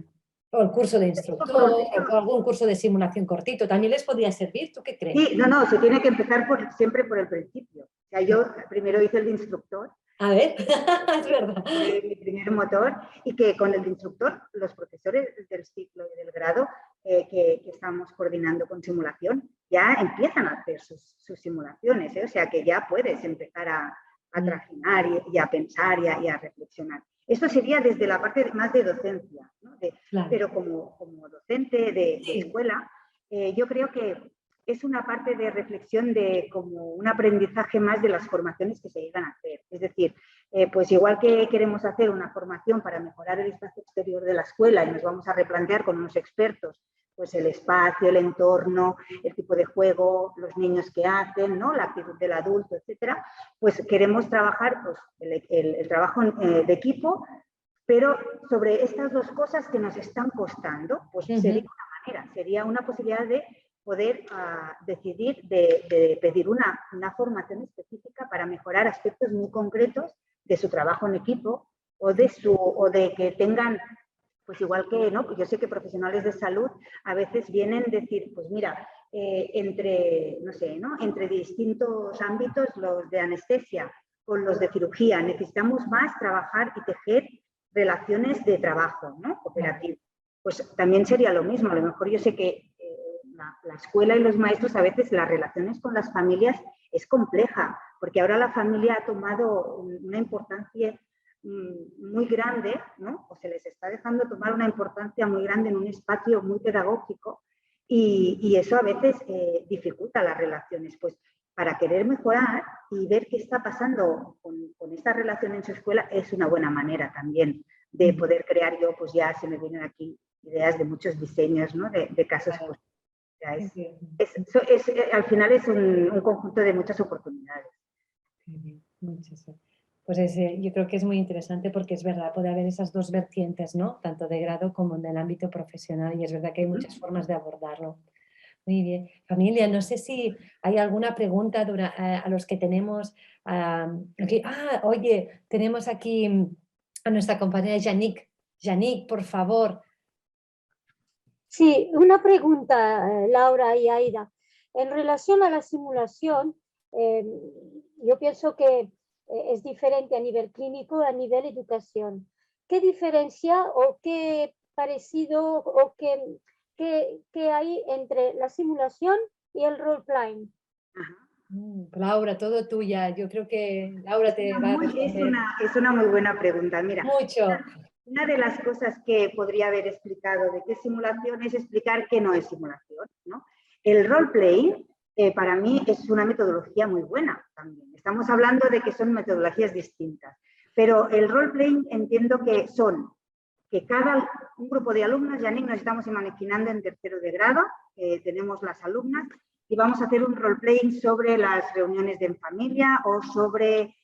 O el curso de instructor, o algún curso de simulación cortito, también les podría servir, ¿tú qué crees? Sí, no, se tiene que empezar siempre por el principio. O sea, yo primero hice el de instructor. A ver, es verdad. Fue mi primer motor, y que con el de instructor, los profesores del ciclo y del grado que estamos coordinando con simulación, ya empiezan a hacer sus simulaciones, o sea que ya puedes empezar a trajinar y a pensar y a reflexionar. Esto sería desde la parte más de docencia, ¿no? Claro. Pero como docente de escuela, yo creo que es una parte de reflexión de como un aprendizaje más de las formaciones que se llegan a hacer. Es decir, pues igual que queremos hacer una formación para mejorar el espacio exterior de la escuela y nos vamos a replantear con unos expertos pues el espacio, el entorno, el tipo de juego, los niños que hacen, ¿no?, la actitud del adulto, etcétera, pues queremos trabajar pues, el trabajo de equipo, pero sobre estas 2 cosas que nos están costando, pues sería una manera, sería una posibilidad de poder decidir de pedir una formación específica para mejorar aspectos muy concretos de su trabajo en equipo o de que tengan, pues igual que, ¿no?, yo sé que profesionales de salud a veces vienen a decir, pues mira, entre distintos ámbitos, los de anestesia con los de cirugía, necesitamos más trabajar y tejer relaciones de trabajo, ¿no?, cooperativo. Pues también sería lo mismo, a lo mejor yo sé que la escuela y los maestros a veces las relaciones con las familias es compleja, porque ahora la familia ha tomado una importancia muy grande, ¿no?, o se les está dejando tomar una importancia muy grande en un espacio muy pedagógico y eso a veces dificulta las relaciones. Pues para querer mejorar y ver qué está pasando con esta relación en su escuela es una buena manera también de poder crear. Yo pues ya se me vienen aquí ideas de muchos diseños, ¿no?, de casos. Pues, al final es un conjunto de muchas oportunidades. Pues yo creo que es muy interesante porque es verdad, puede haber esas 2 vertientes, ¿no?, tanto de grado como en el ámbito profesional, y es verdad que hay muchas formas de abordarlo. Muy bien. Familia, no sé si hay alguna pregunta a los que tenemos aquí. Oye, tenemos aquí a nuestra compañera Yannick. Yannick, por favor. Sí, una pregunta, Laura y Aida. En relación a la simulación, yo pienso que es diferente a nivel clínico, a nivel educación. ¿Qué diferencia o qué parecido o qué hay entre la simulación y el role-playing? Laura, todo tuya. Yo creo que Laura te va a responder. Es una muy buena pregunta. Mira, mucho. Una de las cosas que podría haber explicado de qué es simulación es explicar qué no es simulación, ¿no? El role-playing para mí es una metodología muy buena también. Estamos hablando de que son metodologías distintas, pero el role-playing entiendo que son que un grupo de alumnos, Yannick, nos estamos imaginando en tercero de grado, tenemos las alumnas y vamos a hacer un role-playing sobre las reuniones de familia o sobre,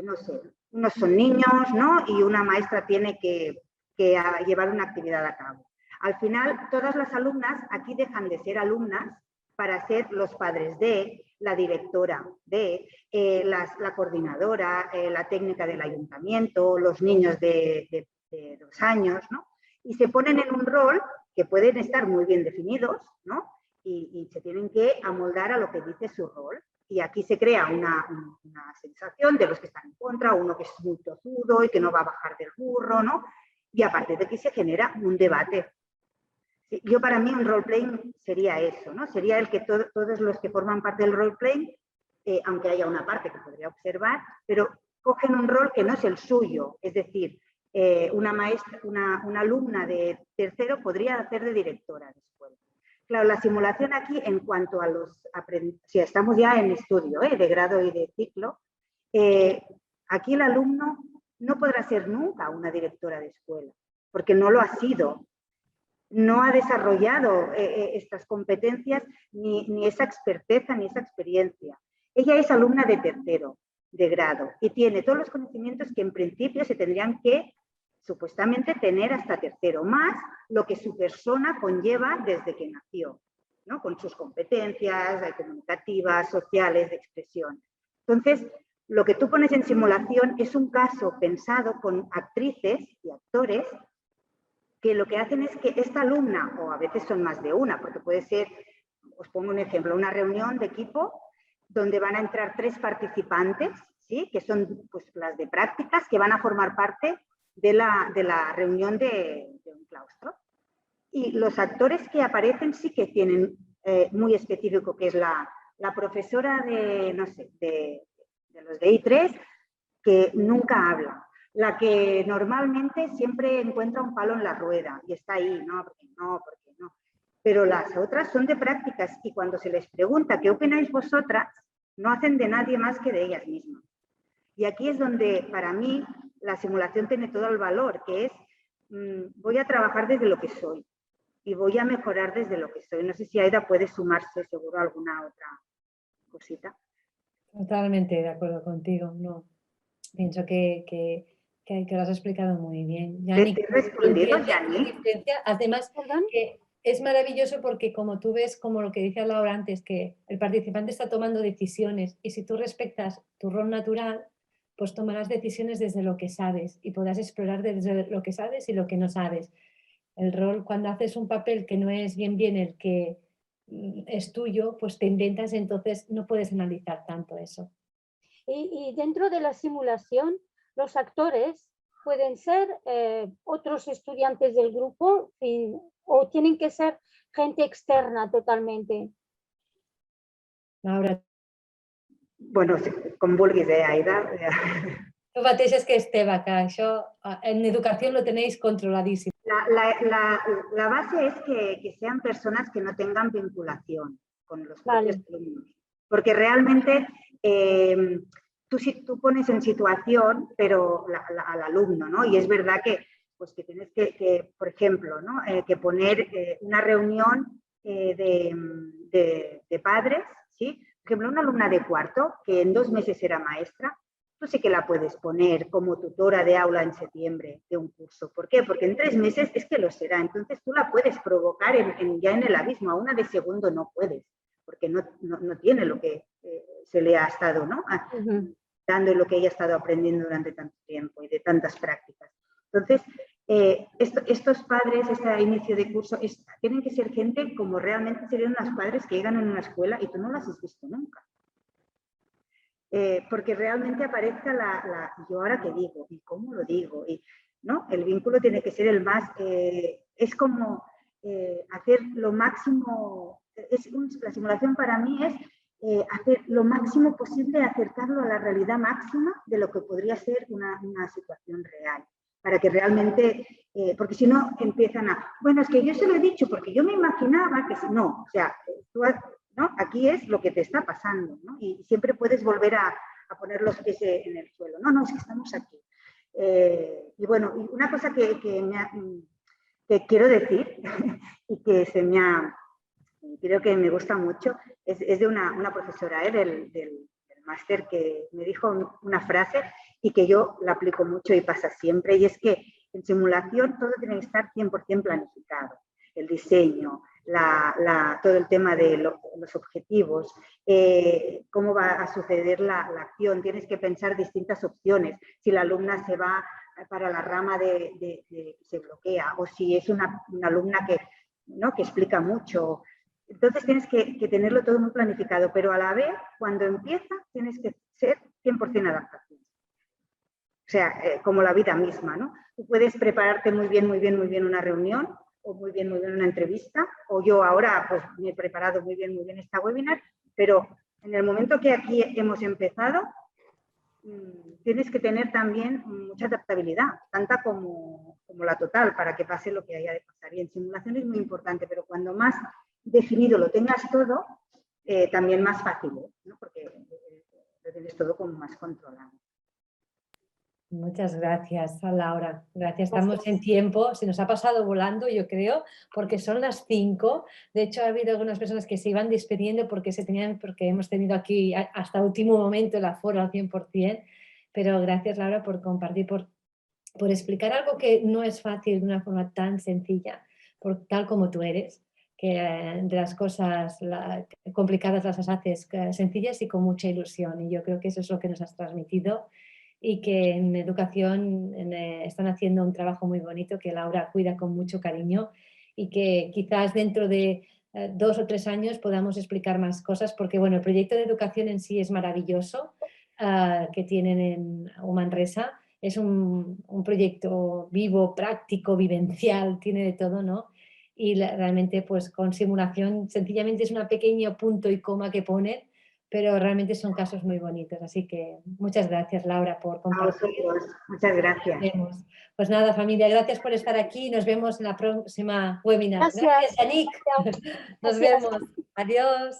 no sé, unos son niños, ¿no?, y una maestra tiene que llevar una actividad a cabo. Al final, todas las alumnas aquí dejan de ser alumnas para ser los padres de, la directora de, la coordinadora, la técnica del ayuntamiento, los niños de 2 años, ¿no? Y se ponen en un rol que pueden estar muy bien definidos, ¿no?, y se tienen que amoldar a lo que dice su rol. Y aquí se crea una sensación de los que están en contra, uno que es muy tozudo y que no va a bajar del burro, ¿no? Y aparte de que se genera un debate. Sí, yo para mí un role-playing sería eso, ¿no? Sería el que todos los que forman parte del role-playing, aunque haya una parte que podría observar, pero cogen un rol que no es el suyo. Es decir, una alumna de tercero podría hacer de directora de escuela. Claro, la simulación aquí en cuanto a los aprendizajes, si estamos ya en estudio de grado y de ciclo, aquí el alumno no podrá ser nunca una directora de escuela, porque no lo ha sido. No ha desarrollado estas competencias, ni esa experteza, ni esa experiencia. Ella es alumna de tercero de grado y tiene todos los conocimientos que en principio se tendrían que supuestamente tener hasta tercero, más lo que su persona conlleva desde que nació, ¿no? Con sus competencias comunicativas, sociales, de expresión. Entonces, lo que tú pones en simulación es un caso pensado con actrices y actores que lo que hacen es que esta alumna, o a veces son más de una, porque puede ser, os pongo un ejemplo, una reunión de equipo donde van a entrar 3 participantes, ¿sí? Que son pues, las de prácticas, que van a formar parte de la reunión de un claustro. Y los actores que aparecen sí que tienen muy específico, que es la profesora de, no sé, de los de I3, que nunca habla. La que normalmente siempre encuentra un palo en la rueda y está ahí, no, porque no, porque no. Pero las otras son de prácticas y cuando se les pregunta qué opináis vosotras, no hacen de nadie más que de ellas mismas. Y aquí es donde para mí la simulación tiene todo el valor, que es voy a trabajar desde lo que soy y voy a mejorar desde lo que soy. No sé si Aida puede sumarse seguro a alguna otra cosita. Totalmente de acuerdo contigo, no. Pienso que lo has explicado muy bien. ¿Te he respondido, Yani? Además, que es maravilloso porque como tú ves, como lo que decía Laura antes, que el participante está tomando decisiones y si tú respetas tu rol natural, pues tomarás decisiones desde lo que sabes y podrás explorar desde lo que sabes y lo que no sabes. El rol, cuando haces un papel que no es bien el que es tuyo, pues te inventas, entonces no puedes analizar tanto eso. Y dentro de la simulación, los actores pueden ser otros estudiantes del grupo o tienen que ser gente externa totalmente. Laura. Bueno, com vulguis, Aida. Tu mateix és que Esteve, que això en educación lo tenéis controladísimo. La base es que sean personas que no tengan vinculación con los propios alumnos. Porque realmente tú pones en situación, pero al alumno, ¿no? Y es verdad que, pues, que tienes que por ejemplo, ¿no? Que poner una reunión de padres, ¿sí? Por ejemplo, una alumna de cuarto que en 2 meses era maestra, tú sí que la puedes poner como tutora de aula en septiembre de un curso. ¿Por qué? Porque en 3 meses es que lo será. Entonces tú la puedes provocar ya en el abismo. A una de segundo no puedes, porque no tiene lo que se le ha estado, ¿no? Dando lo que ella ha estado aprendiendo durante tanto tiempo y de tantas prácticas. Entonces, estos padres, este inicio de curso, tienen que ser gente como realmente serían los padres que llegan en una escuela y tú no las has visto nunca. Porque realmente aparezca yo ahora qué digo y cómo lo digo, ¿no? El vínculo tiene que ser el más, es como hacer lo máximo, la simulación para mí es hacer lo máximo posible, acercarlo a la realidad máxima de lo que podría ser una situación real, para que realmente, porque si no empiezan bueno, es que yo se lo he dicho porque yo me imaginaba que no, o sea, ¿no? Aquí es lo que te está pasando, ¿no? Y siempre puedes volver a poner los pies en el suelo. No, es que estamos aquí. Y bueno, una cosa que quiero decir y que creo que me gusta mucho, es de una profesora del máster que me dijo una frase y que yo la aplico mucho y pasa siempre, y es que en simulación todo tiene que estar 100% planificado. El diseño, todo el tema de los objetivos, cómo va a suceder la acción. Tienes que pensar distintas opciones. Si la alumna se va para la rama se bloquea, o si es una alumna que explica mucho. Entonces tienes que tenerlo todo muy planificado, pero a la vez, cuando empieza, tienes que ser 100% adaptación. O sea, como la vida misma, ¿no? Tú puedes prepararte muy bien una reunión, o muy bien una entrevista, o yo ahora pues me he preparado muy bien esta webinar, pero en el momento que aquí hemos empezado, tienes que tener también mucha adaptabilidad, tanta como la total, para que pase lo que haya de pasar. Y en simulación es muy importante, pero cuando más definido lo tengas todo, también más fácil, ¿no? Porque lo tienes todo como más controlado. Muchas gracias, Laura. Gracias. Estamos en tiempo. Se nos ha pasado volando, yo creo, porque son las 5. De hecho, ha habido algunas personas que se iban despidiendo porque hemos tenido aquí hasta último momento el aforo al 100%. Pero gracias, Laura, por compartir, por explicar algo que no es fácil de una forma tan sencilla, tal como tú eres, que de las cosas complicadas las haces sencillas y con mucha ilusión. Y yo creo que eso es lo que nos has transmitido. Y que en educación están haciendo un trabajo muy bonito que Laura cuida con mucho cariño y que quizás dentro de 2 o 3 años podamos explicar más cosas, porque bueno, el proyecto de educación en sí es maravilloso que tienen en Manresa. Es un proyecto vivo, práctico, vivencial, tiene de todo, ¿no? Y realmente pues con simulación sencillamente es un pequeño punto y coma que ponen, pero realmente son casos muy bonitos. Así que muchas gracias, Laura, por compartir. A vosotros, muchas gracias. Pues nada, familia, gracias por estar aquí. Nos vemos en la próxima webinar. Gracias. Gracias, Yannick. Nos Gracias. vemos. Adiós.